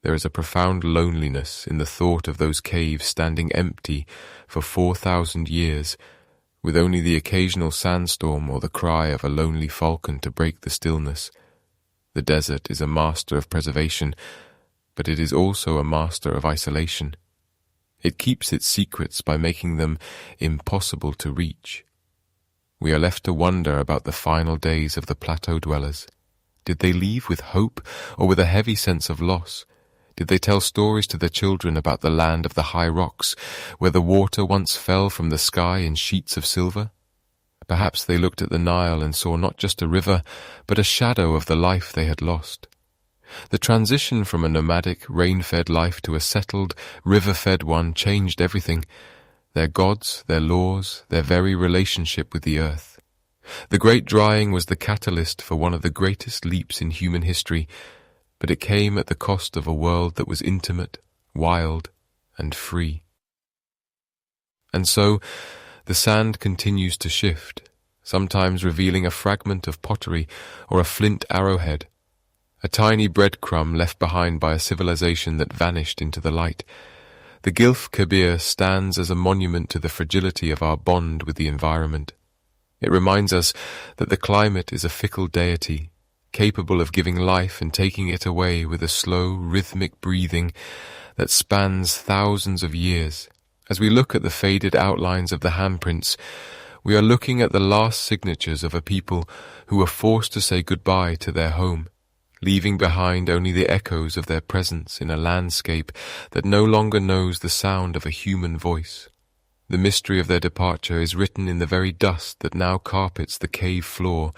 There is a profound loneliness in the thought of those caves standing empty for 4,000 years, with only the occasional sandstorm or the cry of a lonely falcon to break the stillness. The desert is a master of preservation, but it is also a master of isolation. It keeps its secrets by making them impossible to reach. We are left to wonder about the final days of the plateau dwellers. Did they leave with hope or with a heavy sense of loss? Did they tell stories to their children about the land of the high rocks, where the water once fell from the sky in sheets of silver? Perhaps they looked at the Nile and saw not just a river, but a shadow of the life they had lost. The transition from a nomadic, rain-fed life to a settled, river-fed one changed everything: their gods, their laws, their very relationship with the earth. The Great Drying was the catalyst for one of the greatest leaps in human history, but it came at the cost of a world that was intimate, wild, and free. And so, the sand continues to shift, sometimes revealing a fragment of pottery or a flint arrowhead, a tiny breadcrumb left behind by a civilization that vanished into the light. The Gilf Kebir stands as a monument to the fragility of our bond with the environment. It reminds us that the climate is a fickle deity, capable of giving life and taking it away with a slow, rhythmic breathing that spans thousands of years. As we look at the faded outlines of the handprints, we are looking at the last signatures of a people who were forced to say goodbye to their home, leaving behind only the echoes of their presence in a landscape that no longer knows the sound of a human voice. The mystery of their departure is written in the very dust that now carpets the cave floor,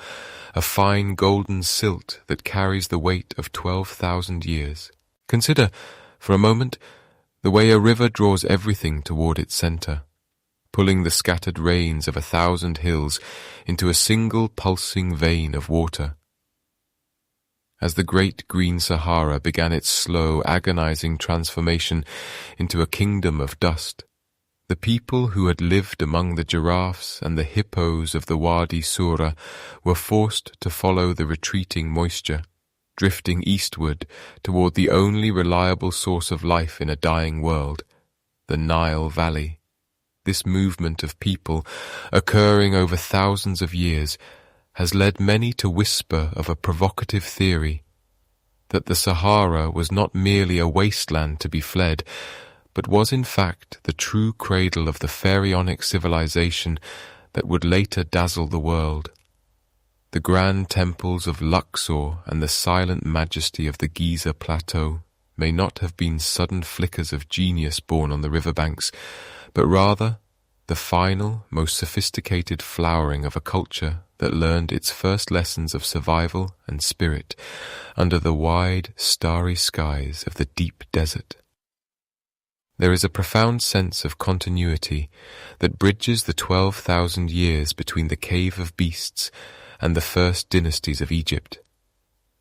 a fine golden silt that carries the weight of 12,000 years. Consider, for a moment, the way a river draws everything toward its center, pulling the scattered rains of 1,000 hills into a single pulsing vein of water. As the great green Sahara began its slow, agonizing transformation into a kingdom of dust, the people who had lived among the giraffes and the hippos of the Wadi Sura were forced to follow the retreating moisture. drifting eastward toward the only reliable source of life in a dying world, the Nile Valley. This movement of people, occurring over thousands of years, has led many to whisper of a provocative theory that the Sahara was not merely a wasteland to be fled, but was in fact the true cradle of the pharaonic civilization that would later dazzle the world. The grand temples of Luxor and the silent majesty of the Giza plateau may not have been sudden flickers of genius born on the riverbanks, but rather the final, most sophisticated flowering of a culture that learned its first lessons of survival and spirit under the wide, starry skies of the deep desert. There is a profound sense of continuity that bridges the 12,000 years between the Cave of Beasts and the first dynasties of Egypt,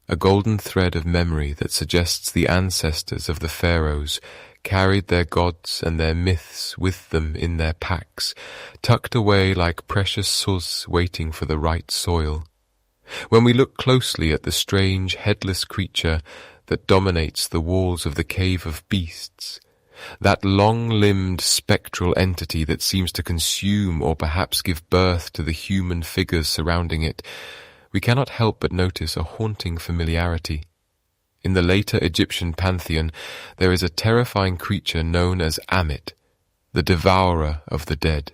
a golden thread of memory that suggests the ancestors of the Pharaohs carried their gods and their myths with them in their packs, tucked away like precious suz waiting for the right soil. When we look closely at the strange headless creature that dominates the walls of the Cave of Beasts, that long-limbed spectral entity that seems to consume or perhaps give birth to the human figures surrounding it, we cannot help but notice a haunting familiarity. In the later Egyptian pantheon, there is a terrifying creature known as Ammit, the devourer of the dead.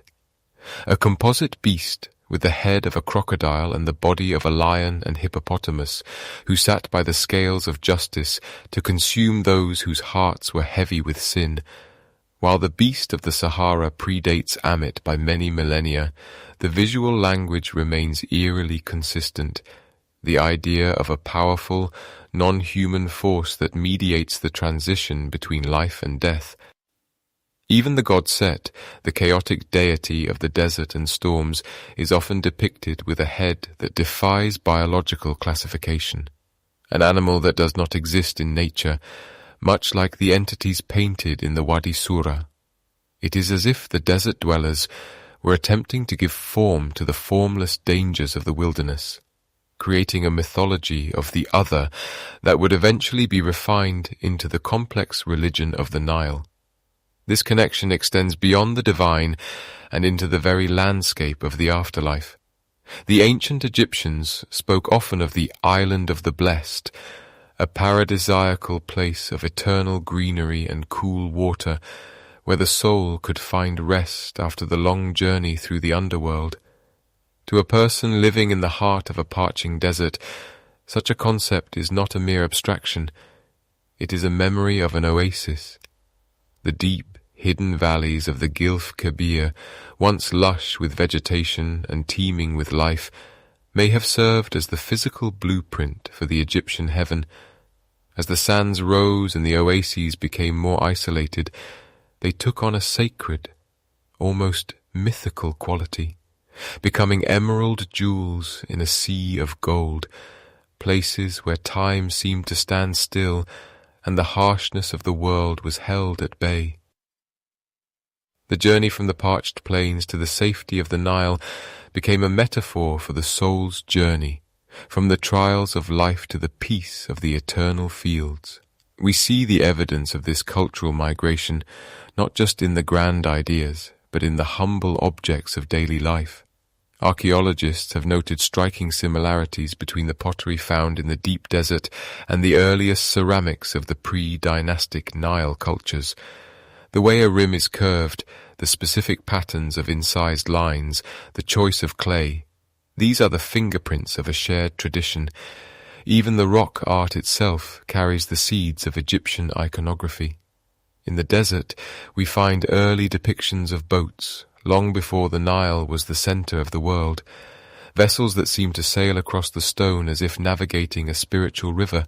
A composite beast with the head of a crocodile and the body of a lion and hippopotamus, who sat by the scales of justice to consume those whose hearts were heavy with sin. While the beast of the Sahara predates Ammit by many millennia, the visual language remains eerily consistent. The idea of a powerful, non-human force that mediates the transition between life and death. Even the god Set, the chaotic deity of the desert and storms, is often depicted with a head that defies biological classification, an animal that does not exist in nature, much like the entities painted in the Wadi Sura. It is as if the desert dwellers were attempting to give form to the formless dangers of the wilderness, creating a mythology of the other that would eventually be refined into the complex religion of the Nile. This connection extends beyond the divine and into the very landscape of the afterlife. The ancient Egyptians spoke often of the Island of the Blessed, a paradisiacal place of eternal greenery and cool water, where the soul could find rest after the long journey through the underworld. To a person living in the heart of a parching desert, such a concept is not a mere abstraction. It is a memory of an oasis. The deep, hidden valleys of the Gilf Kebir, once lush with vegetation and teeming with life, may have served as the physical blueprint for the Egyptian heaven. As the sands rose and the oases became more isolated, they took on a sacred, almost mythical quality, becoming emerald jewels in a sea of gold, places where time seemed to stand still and the harshness of the world was held at bay. The journey from the parched plains to the safety of the Nile became a metaphor for the soul's journey, from the trials of life to the peace of the eternal fields. We see the evidence of this cultural migration not just in the grand ideas, but in the humble objects of daily life. Archaeologists have noted striking similarities between the pottery found in the deep desert and the earliest ceramics of the pre-dynastic Nile cultures. The way a rim is curved, the specific patterns of incised lines, the choice of clay, these are the fingerprints of a shared tradition. Even the rock art itself carries the seeds of Egyptian iconography. In the desert, we find early depictions of boats, long before the Nile was the center of the world, vessels that seem to sail across the stone as if navigating a spiritual river.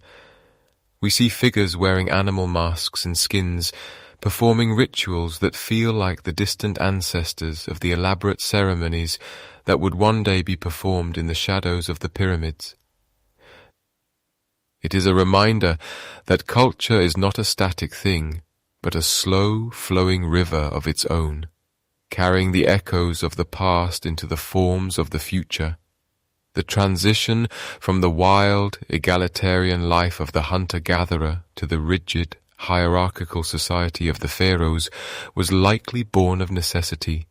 We see figures wearing animal masks and skins, performing rituals that feel like the distant ancestors of the elaborate ceremonies that would one day be performed in the shadows of the pyramids. It is a reminder that culture is not a static thing, but a slow, flowing river of its own, carrying the echoes of the past into the forms of the future. The transition from the wild, egalitarian life of the hunter-gatherer to the rigid, hierarchical society of the Pharaohs was likely born of necessity.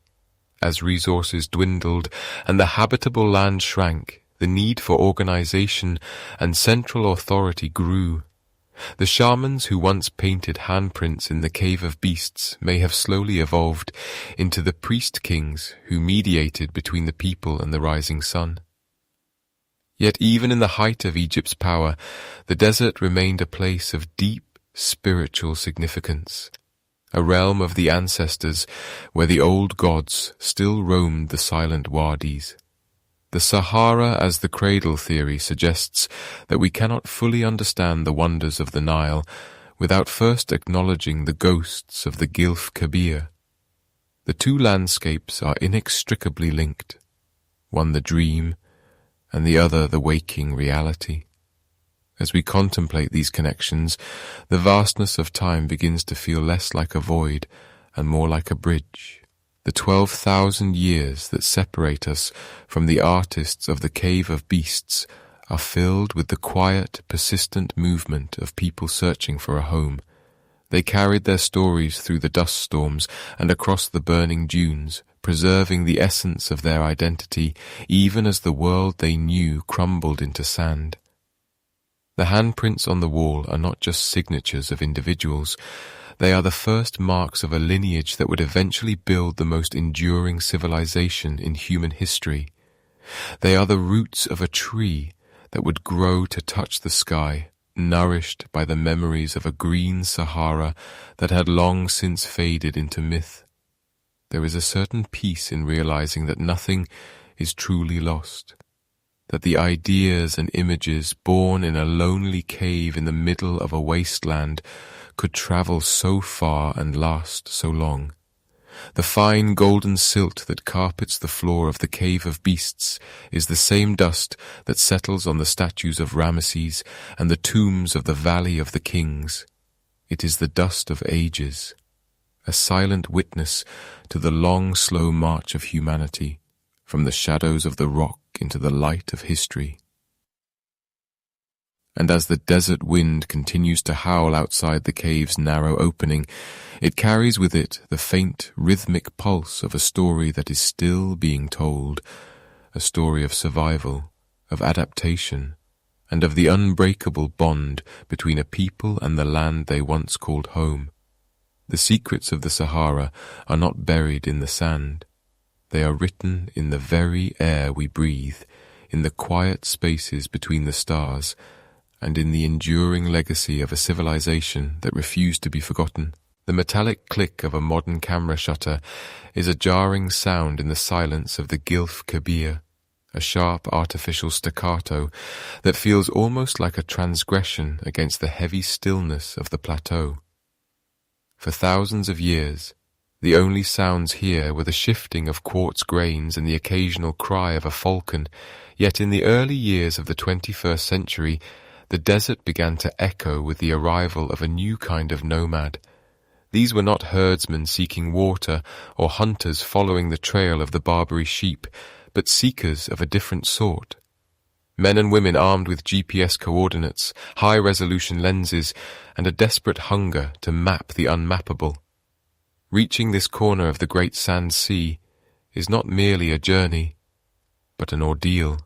As resources dwindled and the habitable land shrank, the need for organization and central authority grew. The shamans who once painted handprints in the Cave of Beasts may have slowly evolved into the priest-kings who mediated between the people and the rising sun. Yet even in the height of Egypt's power, the desert remained a place of deep spiritual significance, a realm of the ancestors where the old gods still roamed the silent wadis. The Sahara as the cradle theory suggests that we cannot fully understand the wonders of the Nile without first acknowledging the ghosts of the Gilf Kebir. The two landscapes are inextricably linked, one the dream and the other the waking reality. As we contemplate these connections, the vastness of time begins to feel less like a void and more like a bridge. The 12,000 years that separate us from the artists of the Cave of Beasts are filled with the quiet, persistent movement of people searching for a home. They carried their stories through the dust storms and across the burning dunes, preserving the essence of their identity even as the world they knew crumbled into sand. The handprints on the wall are not just signatures of individuals. They are the first marks of a lineage that would eventually build the most enduring civilization in human history. They are the roots of a tree that would grow to touch the sky, nourished by the memories of a green Sahara that had long since faded into myth. There is a certain peace in realizing that nothing is truly lost, that the ideas and images born in a lonely cave in the middle of a wasteland could travel so far and last so long. The fine golden silt that carpets the floor of the Cave of Beasts is the same dust that settles on the statues of Ramesses and the tombs of the Valley of the Kings. It is the dust of ages, a silent witness to the long, slow march of humanity from the shadows of the rock into the light of history. And as the desert wind continues to howl outside the cave's narrow opening, it carries with it the faint, rhythmic pulse of a story that is still being told, a story of survival, of adaptation, and of the unbreakable bond between a people and the land they once called home. The secrets of the Sahara are not buried in the sand. They are written in the very air we breathe, in the quiet spaces between the stars, and in the enduring legacy of a civilization that refused to be forgotten. The metallic click of a modern camera shutter is a jarring sound in the silence of the Gilf Kebir, a sharp artificial staccato that feels almost like a transgression against the heavy stillness of the plateau. For thousands of years, the only sounds here were the shifting of quartz grains and the occasional cry of a falcon, yet in the early years of the 21st century, the desert began to echo with the arrival of a new kind of nomad. These were not herdsmen seeking water or hunters following the trail of the Barbary sheep, but seekers of a different sort. Men and women armed with GPS coordinates, high-resolution lenses, and a desperate hunger to map the unmappable. Reaching this corner of the Great Sand Sea is not merely a journey, but an ordeal.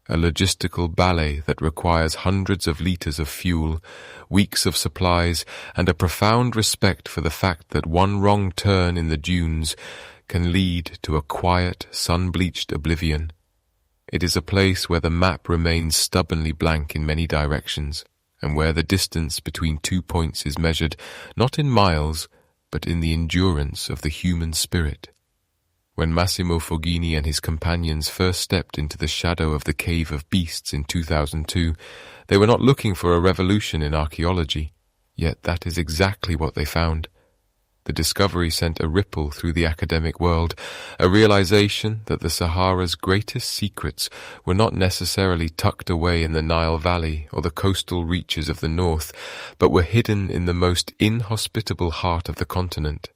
A logistical ballet that requires hundreds of liters of fuel, weeks of supplies, and a profound respect for the fact that one wrong turn in the dunes can lead to a quiet, sun-bleached oblivion. It is a place where the map remains stubbornly blank in many directions, and where the distance between 2 points is measured not in miles, but in the endurance of the human spirit. When Massimo Foggini and his companions first stepped into the shadow of the Cave of Beasts in 2002, they were not looking for a revolution in archaeology, yet that is exactly what they found. The discovery sent a ripple through the academic world, a realization that the Sahara's greatest secrets were not necessarily tucked away in the Nile Valley or the coastal reaches of the north, but were hidden in the most inhospitable heart of the continent.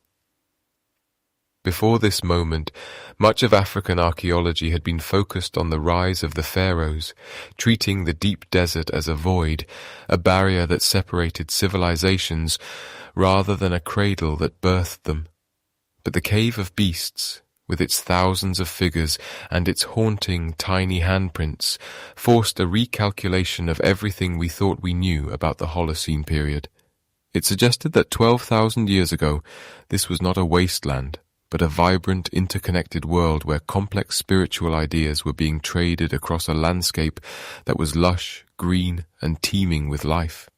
Before this moment, much of African archaeology had been focused on the rise of the Pharaohs, treating the deep desert as a void, a barrier that separated civilizations, rather than a cradle that birthed them. But the Cave of Beasts, with its thousands of figures and its haunting tiny handprints, forced a recalculation of everything we thought we knew about the Holocene period. It suggested that 12,000 years ago, this was not a wasteland, but a vibrant, interconnected world where complex spiritual ideas were being traded across a landscape that was lush, green, and teeming with life.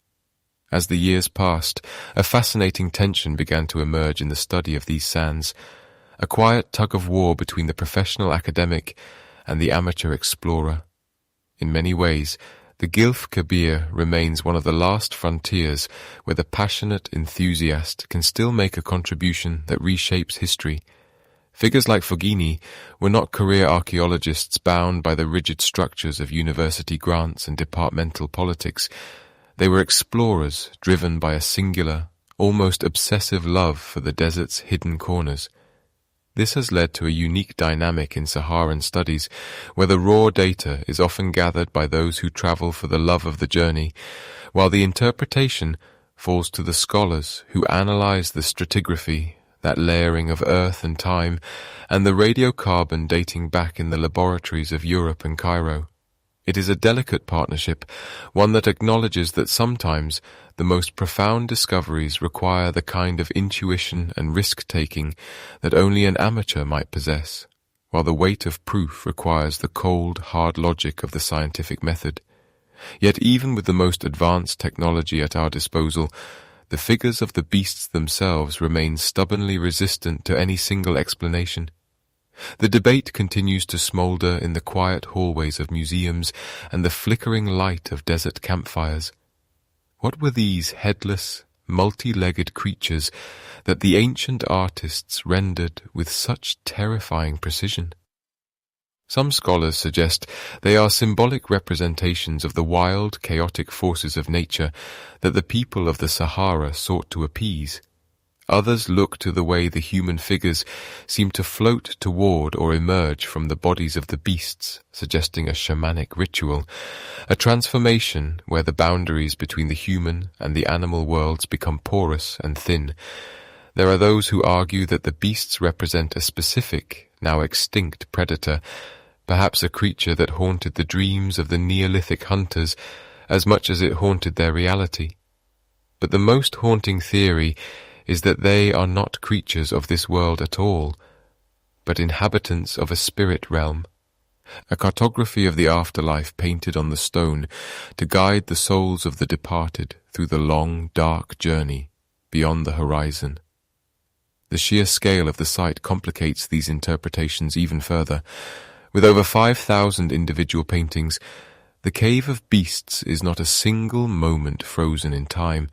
As the years passed, a fascinating tension began to emerge in the study of these sands, a quiet tug-of-war between the professional academic and the amateur explorer. In many ways, the Gilf Kebir remains one of the last frontiers where the passionate enthusiast can still make a contribution that reshapes history. Figures like Foggini were not career archaeologists bound by the rigid structures of university grants and departmental politics. They were explorers driven by a singular, almost obsessive love for the desert's hidden corners. This has led to a unique dynamic in Saharan studies, where the raw data is often gathered by those who travel for the love of the journey, while the interpretation falls to the scholars who analyze the stratigraphy, that layering of earth and time, and the radiocarbon dating back in the laboratories of Europe and Cairo. It is a delicate partnership, one that acknowledges that sometimes the most profound discoveries require the kind of intuition and risk-taking that only an amateur might possess, while the weight of proof requires the cold, hard logic of the scientific method. Yet even with the most advanced technology at our disposal, the figures of the beasts themselves remain stubbornly resistant to any single explanation. The debate continues to smoulder in the quiet hallways of museums and the flickering light of desert campfires. What were these headless, multi-legged creatures that the ancient artists rendered with such terrifying precision? Some scholars suggest they are symbolic representations of the wild, chaotic forces of nature that the people of the Sahara sought to appease. Others look to the way the human figures seem to float toward or emerge from the bodies of the beasts, suggesting a shamanic ritual, a transformation where the boundaries between the human and the animal worlds become porous and thin. There are those who argue that the beasts represent a specific, now extinct predator, perhaps a creature that haunted the dreams of the Neolithic hunters as much as it haunted their reality. But the most haunting theory is that they are not creatures of this world at all, but inhabitants of a spirit realm, a cartography of the afterlife painted on the stone to guide the souls of the departed through the long, dark journey beyond the horizon. The sheer scale of the site complicates these interpretations even further. With over 5,000 individual paintings, the Cave of Beasts is not a single moment frozen in time,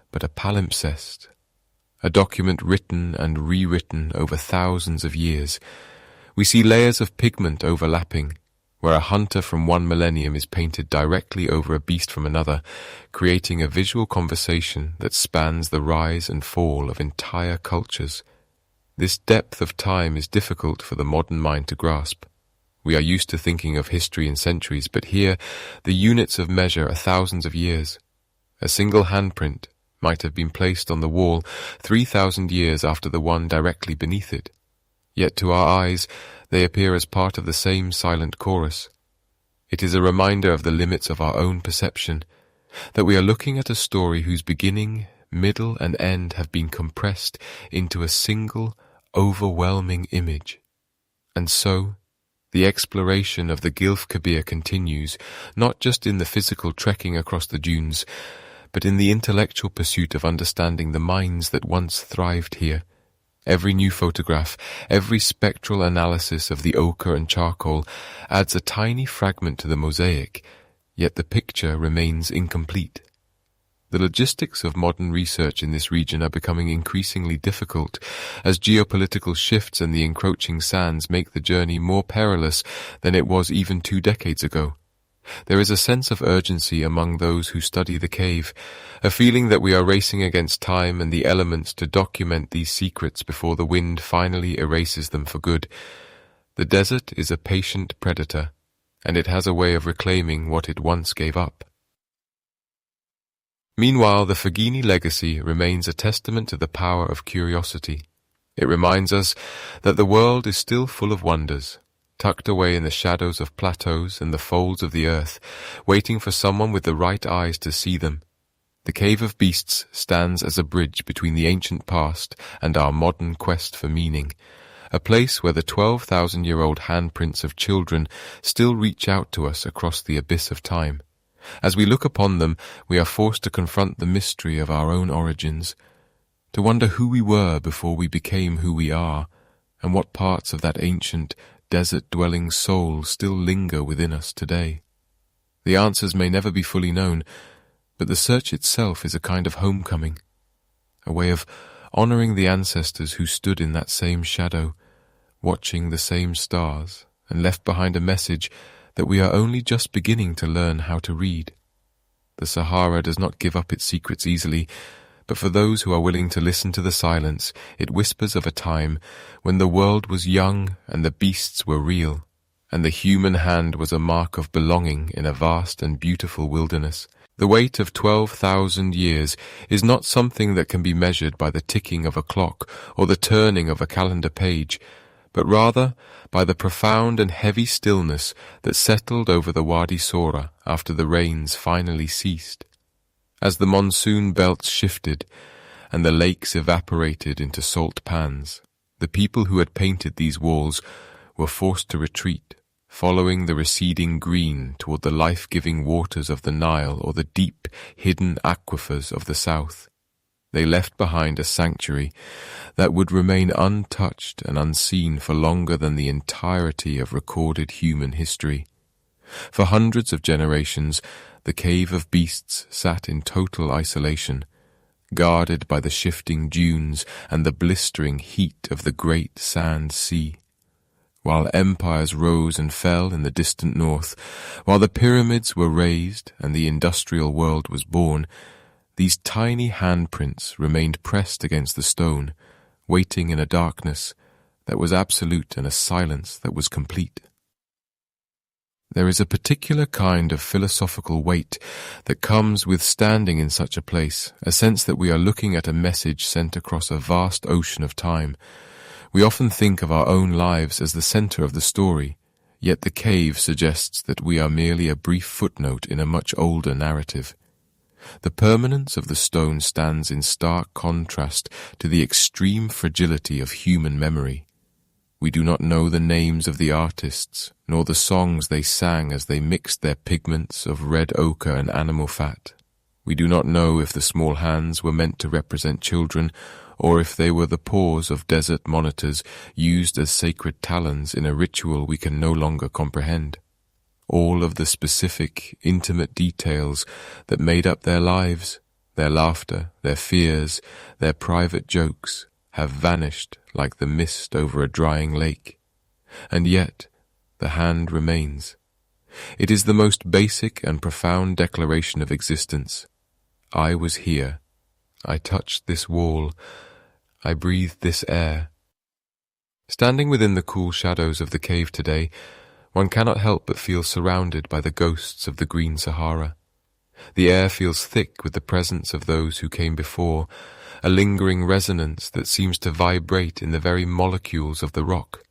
but a palimpsest, a document written and rewritten over thousands of years. We see layers of pigment overlapping, where a hunter from one millennium is painted directly over a beast from another, creating a visual conversation that spans the rise and fall of entire cultures. This depth of time is difficult for the modern mind to grasp. We are used to thinking of history in centuries, but here the units of measure are thousands of years. A single handprint might have been placed on the wall 3,000 years after the one directly beneath it. Yet to our eyes, they appear as part of the same silent chorus. It is a reminder of the limits of our own perception, that we are looking at a story whose beginning, middle, and end have been compressed into a single, overwhelming image. And so, the exploration of the Gilf Kebir continues, not just in the physical trekking across the dunes, but in the intellectual pursuit of understanding the minds that once thrived here. Every new photograph, every spectral analysis of the ochre and charcoal adds a tiny fragment to the mosaic, yet the picture remains incomplete. The logistics of modern research in this region are becoming increasingly difficult as geopolitical shifts and the encroaching sands make the journey more perilous than it was even 2 decades ago. There is a sense of urgency among those who study the cave, a feeling that we are racing against time and the elements to document these secrets before the wind finally erases them for good. The desert is a patient predator, and it has a way of reclaiming what it once gave up. Meanwhile, the Foggini legacy remains a testament to the power of curiosity. It reminds us that the world is still full of wonders, tucked away in the shadows of plateaus and the folds of the earth, waiting for someone with the right eyes to see them. The Cave of Beasts stands as a bridge between the ancient past and our modern quest for meaning, a place where the 12,000-year-old handprints of children still reach out to us across the abyss of time. As we look upon them, we are forced to confront the mystery of our own origins, to wonder who we were before we became who we are, and what parts of that ancient, desert-dwelling soul still linger within us today. The answers may never be fully known, but the search itself is a kind of homecoming, a way of honoring the ancestors who stood in that same shadow, watching the same stars, and left behind a message that we are only just beginning to learn how to read. The Sahara does not give up its secrets easily, but for those who are willing to listen to the silence, it whispers of a time when the world was young and the beasts were real, and the human hand was a mark of belonging in a vast and beautiful wilderness. The weight of 12,000 years is not something that can be measured by the ticking of a clock or the turning of a calendar page, but rather by the profound and heavy stillness that settled over the Wadi Sura after the rains finally ceased. As the monsoon belts shifted and the lakes evaporated into salt pans, the people who had painted these walls were forced to retreat, following the receding green toward the life-giving waters of the Nile or the deep, hidden aquifers of the south. They left behind a sanctuary that would remain untouched and unseen for longer than the entirety of recorded human history. For hundreds of generations, the Cave of Beasts sat in total isolation, guarded by the shifting dunes and the blistering heat of the great sand sea. While empires rose and fell in the distant north, while the pyramids were raised and the industrial world was born, these tiny handprints remained pressed against the stone, waiting in a darkness that was absolute and a silence that was complete. There is a particular kind of philosophical weight that comes with standing in such a place, a sense that we are looking at a message sent across a vast ocean of time. We often think of our own lives as the center of the story, yet the cave suggests that we are merely a brief footnote in a much older narrative. The permanence of the stone stands in stark contrast to the extreme fragility of human memory. We do not know the names of the artists, nor the songs they sang as they mixed their pigments of red ochre and animal fat. We do not know if the small hands were meant to represent children, or if they were the paws of desert monitors used as sacred talons in a ritual we can no longer comprehend. All of the specific, intimate details that made up their lives, their laughter, their fears, their private jokes, have vanished like the mist over a drying lake. And yet, the hand remains. It is the most basic and profound declaration of existence. I was here. I touched this wall. I breathed this air. Standing within the cool shadows of the cave today, one cannot help but feel surrounded by the ghosts of the green Sahara. The air feels thick with the presence of those who came before, a lingering resonance that seems to vibrate in the very molecules of the rock.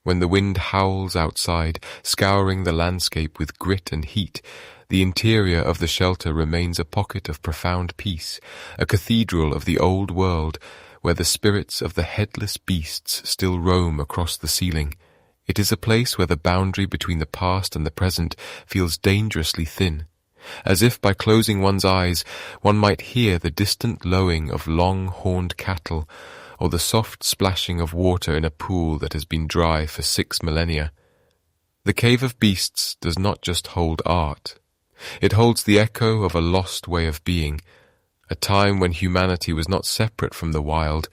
When the wind howls outside, scouring the landscape with grit and heat, the interior of the shelter remains a pocket of profound peace, a cathedral of the old world, where the spirits of the headless beasts still roam across the ceiling. It is a place where the boundary between the past and the present feels dangerously thin, as if by closing one's eyes one might hear the distant lowing of long-horned cattle or the soft splashing of water in a pool that has been dry for 6 millennia. The Cave of Beasts does not just hold art. It holds the echo of a lost way of being, a time when humanity was not separate from the wild,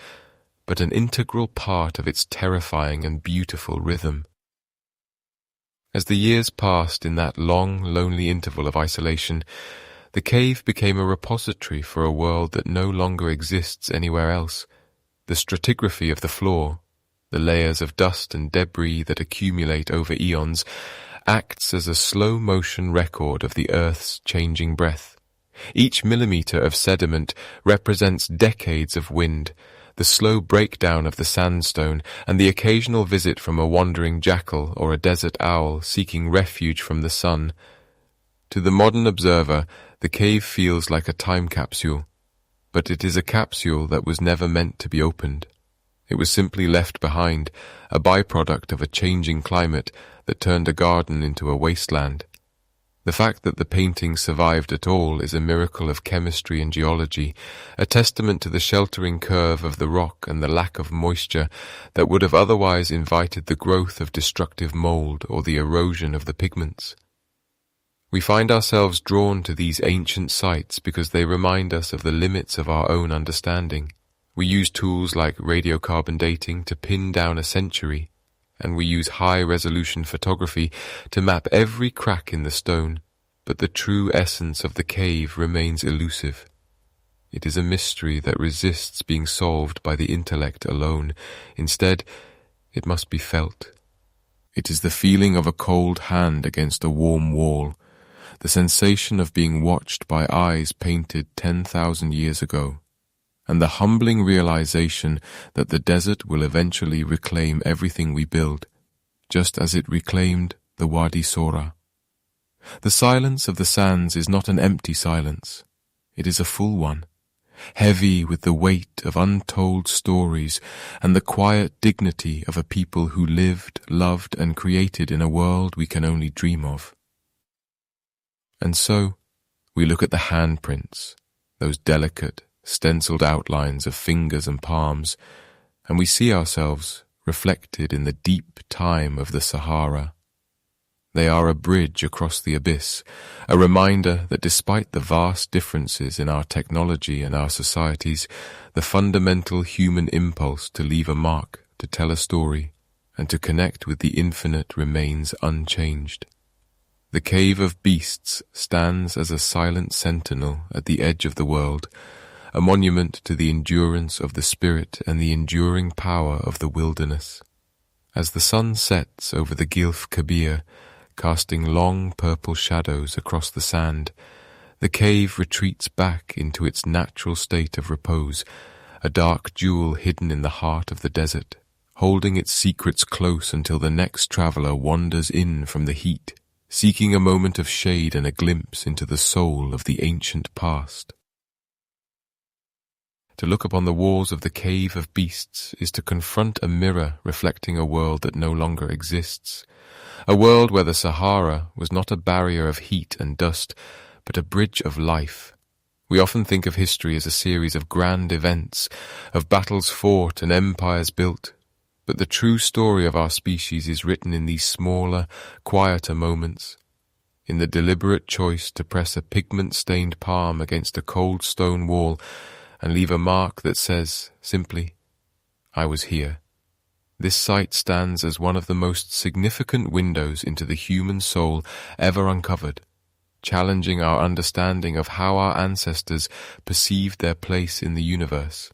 but an integral part of its terrifying and beautiful rhythm. As the years passed in that long, lonely interval of isolation, the cave became a repository for a world that no longer exists anywhere else. The stratigraphy of the floor, the layers of dust and debris that accumulate over eons, acts as a slow-motion record of the Earth's changing breath. Each millimeter of sediment represents decades of wind, the slow breakdown of the sandstone, and the occasional visit from a wandering jackal or a desert owl seeking refuge from the sun. To the modern observer, the cave feels like a time capsule, but it is a capsule that was never meant to be opened. It was simply left behind, a byproduct of a changing climate that turned a garden into a wasteland. The fact that the painting survived at all is a miracle of chemistry and geology, a testament to the sheltering curve of the rock and the lack of moisture that would have otherwise invited the growth of destructive mold or the erosion of the pigments. We find ourselves drawn to these ancient sites because they remind us of the limits of our own understanding. We use tools like radiocarbon dating to pin down a century, and we use high-resolution photography to map every crack in the stone, but the true essence of the cave remains elusive. It is a mystery that resists being solved by the intellect alone. Instead, it must be felt. It is the feeling of a cold hand against a warm wall, the sensation of being watched by eyes painted 10,000 years ago, and the humbling realization that the desert will eventually reclaim everything we build, just as it reclaimed the Wadi Sura. The silence of the sands is not an empty silence. It is a full one, heavy with the weight of untold stories and the quiet dignity of a people who lived, loved, and created in a world we can only dream of. And so, we look at the handprints, those delicate, stenciled outlines of fingers and palms, and we see ourselves reflected in the deep time of the Sahara. They are a bridge across the abyss, a reminder that despite the vast differences in our technology and our societies, the fundamental human impulse to leave a mark, to tell a story, and to connect with the infinite remains unchanged. The Cave of Beasts stands as a silent sentinel at the edge of the world, a monument to the endurance of the spirit and the enduring power of the wilderness. As the sun sets over the Gilf Kebir, casting long purple shadows across the sand, the cave retreats back into its natural state of repose, a dark jewel hidden in the heart of the desert, holding its secrets close until the next traveler wanders in from the heat, seeking a moment of shade and a glimpse into the soul of the ancient past. To look upon the walls of the Cave of Beasts is to confront a mirror reflecting a world that no longer exists, a world where the Sahara was not a barrier of heat and dust, but a bridge of life. We often think of history as a series of grand events, of battles fought and empires built, but the true story of our species is written in these smaller, quieter moments, in the deliberate choice to press a pigment-stained palm against a cold stone wall and leave a mark that says, simply, "I was here." This site stands as one of the most significant windows into the human soul ever uncovered, challenging our understanding of how our ancestors perceived their place in the universe.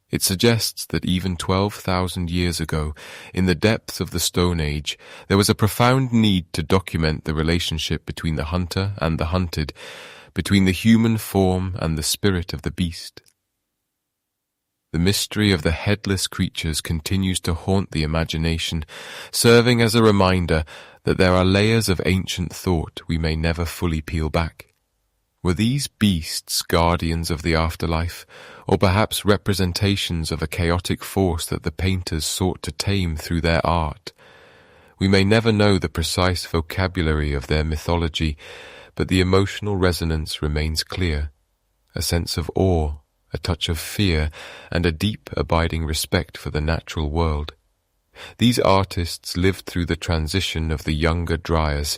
It suggests that even 12,000 years ago, in the depths of the Stone Age, there was a profound need to document the relationship between the hunter and the hunted, between the human form and the spirit of the beast. The mystery of the headless creatures continues to haunt the imagination, serving as a reminder that there are layers of ancient thought we may never fully peel back. Were these beasts guardians of the afterlife, or perhaps representations of a chaotic force that the painters sought to tame through their art? We may never know the precise vocabulary of their mythology, but the emotional resonance remains clear, a sense of awe, a touch of fear, and a deep, abiding respect for the natural world. These artists lived through the transition of the Younger Dryas,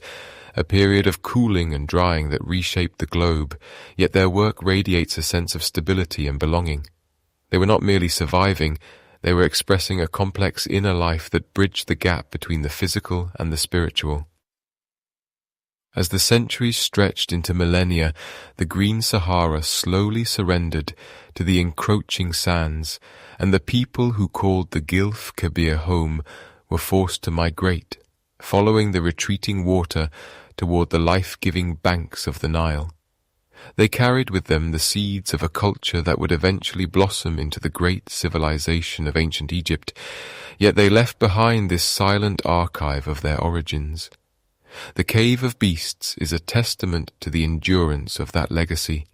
a period of cooling and drying that reshaped the globe, yet their work radiates a sense of stability and belonging. They were not merely surviving, they were expressing a complex inner life that bridged the gap between the physical and the spiritual. As the centuries stretched into millennia, the green Sahara slowly surrendered to the encroaching sands, and the people who called the Gilf Kebir home were forced to migrate, following the retreating water toward the life-giving banks of the Nile. They carried with them the seeds of a culture that would eventually blossom into the great civilization of ancient Egypt, yet they left behind this silent archive of their origins. The Cave of Beasts is a testament to the endurance of that legacy,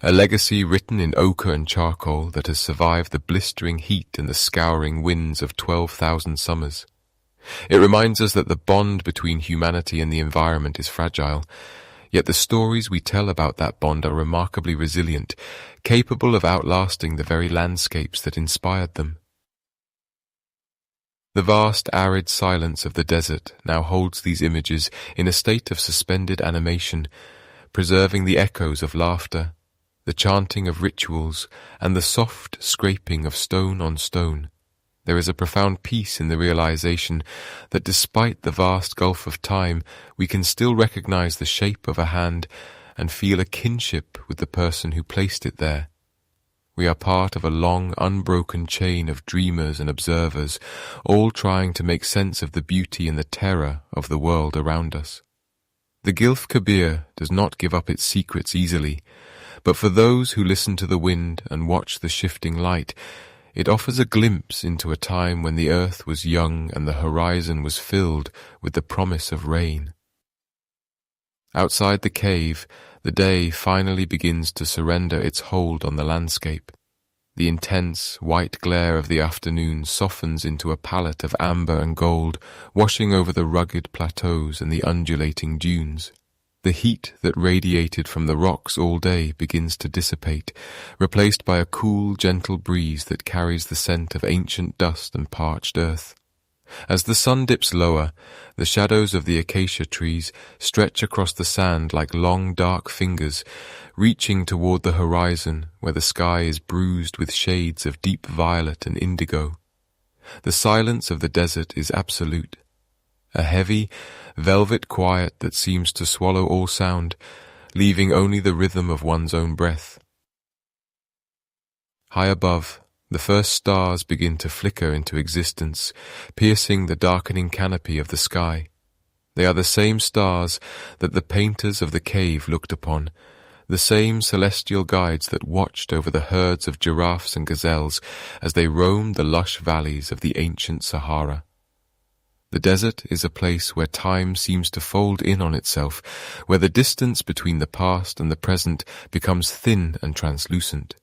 a legacy written in ochre and charcoal that has survived the blistering heat and the scouring winds of 12,000 summers. It reminds us that the bond between humanity and the environment is fragile, yet the stories we tell about that bond are remarkably resilient, capable of outlasting the very landscapes that inspired them. The vast arid silence of the desert now holds these images in a state of suspended animation, preserving the echoes of laughter, the chanting of rituals, and the soft scraping of stone on stone. There is a profound peace in the realization that despite the vast gulf of time, we can still recognize the shape of a hand and feel a kinship with the person who placed it there. We are part of a long, unbroken chain of dreamers and observers, all trying to make sense of the beauty and the terror of the world around us. The Gilf Kebir does not give up its secrets easily, but for those who listen to the wind and watch the shifting light, it offers a glimpse into a time when the earth was young and the horizon was filled with the promise of rain. Outside the cave, the day finally begins to surrender its hold on the landscape. The intense, white glare of the afternoon softens into a palette of amber and gold, washing over the rugged plateaus and the undulating dunes. The heat that radiated from the rocks all day begins to dissipate, replaced by a cool, gentle breeze that carries the scent of ancient dust and parched earth. As the sun dips lower, the shadows of the acacia trees stretch across the sand like long, dark fingers, reaching toward the horizon where the sky is bruised with shades of deep violet and indigo. The silence of the desert is absolute. A heavy, velvet quiet that seems to swallow all sound, leaving only the rhythm of one's own breath. High above, the first stars begin to flicker into existence, piercing the darkening canopy of the sky. They are the same stars that the painters of the cave looked upon, the same celestial guides that watched over the herds of giraffes and gazelles as they roamed the lush valleys of the ancient Sahara. The desert is a place where time seems to fold in on itself, where the distance between the past and the present becomes thin and translucent.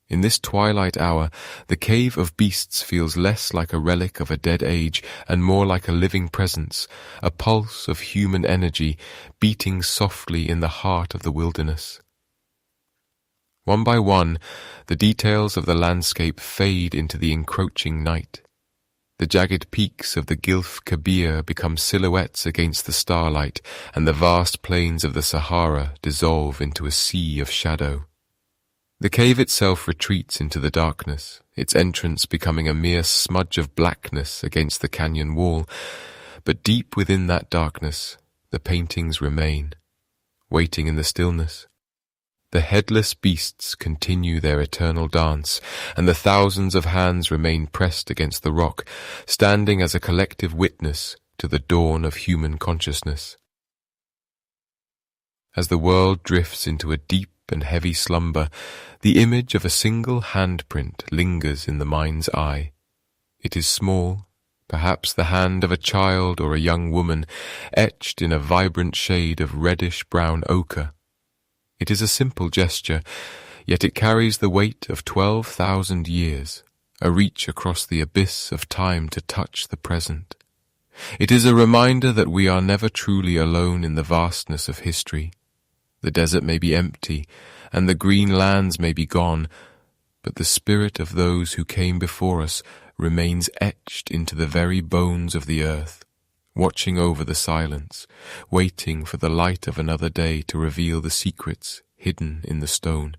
In this twilight hour, the Cave of Beasts feels less like a relic of a dead age and more like a living presence, a pulse of human energy beating softly in the heart of the wilderness. One by one, the details of the landscape fade into the encroaching night. The jagged peaks of the Gilf Kebir become silhouettes against the starlight, and the vast plains of the Sahara dissolve into a sea of shadow. The cave itself retreats into the darkness, its entrance becoming a mere smudge of blackness against the canyon wall, but deep within that darkness, the paintings remain, waiting in the stillness. The headless beasts continue their eternal dance, and the thousands of hands remain pressed against the rock, standing as a collective witness to the dawn of human consciousness. As the world drifts into a deep and heavy slumber, the image of a single handprint lingers in the mind's eye. It is small, perhaps the hand of a child or a young woman, etched in a vibrant shade of reddish-brown ochre. It is a simple gesture, yet it carries the weight of 12,000 years, a reach across the abyss of time to touch the present. It is a reminder that we are never truly alone in the vastness of history. The desert may be empty, and the green lands may be gone, but the spirit of those who came before us remains etched into the very bones of the earth, watching over the silence, waiting for the light of another day to reveal the secrets hidden in the stone.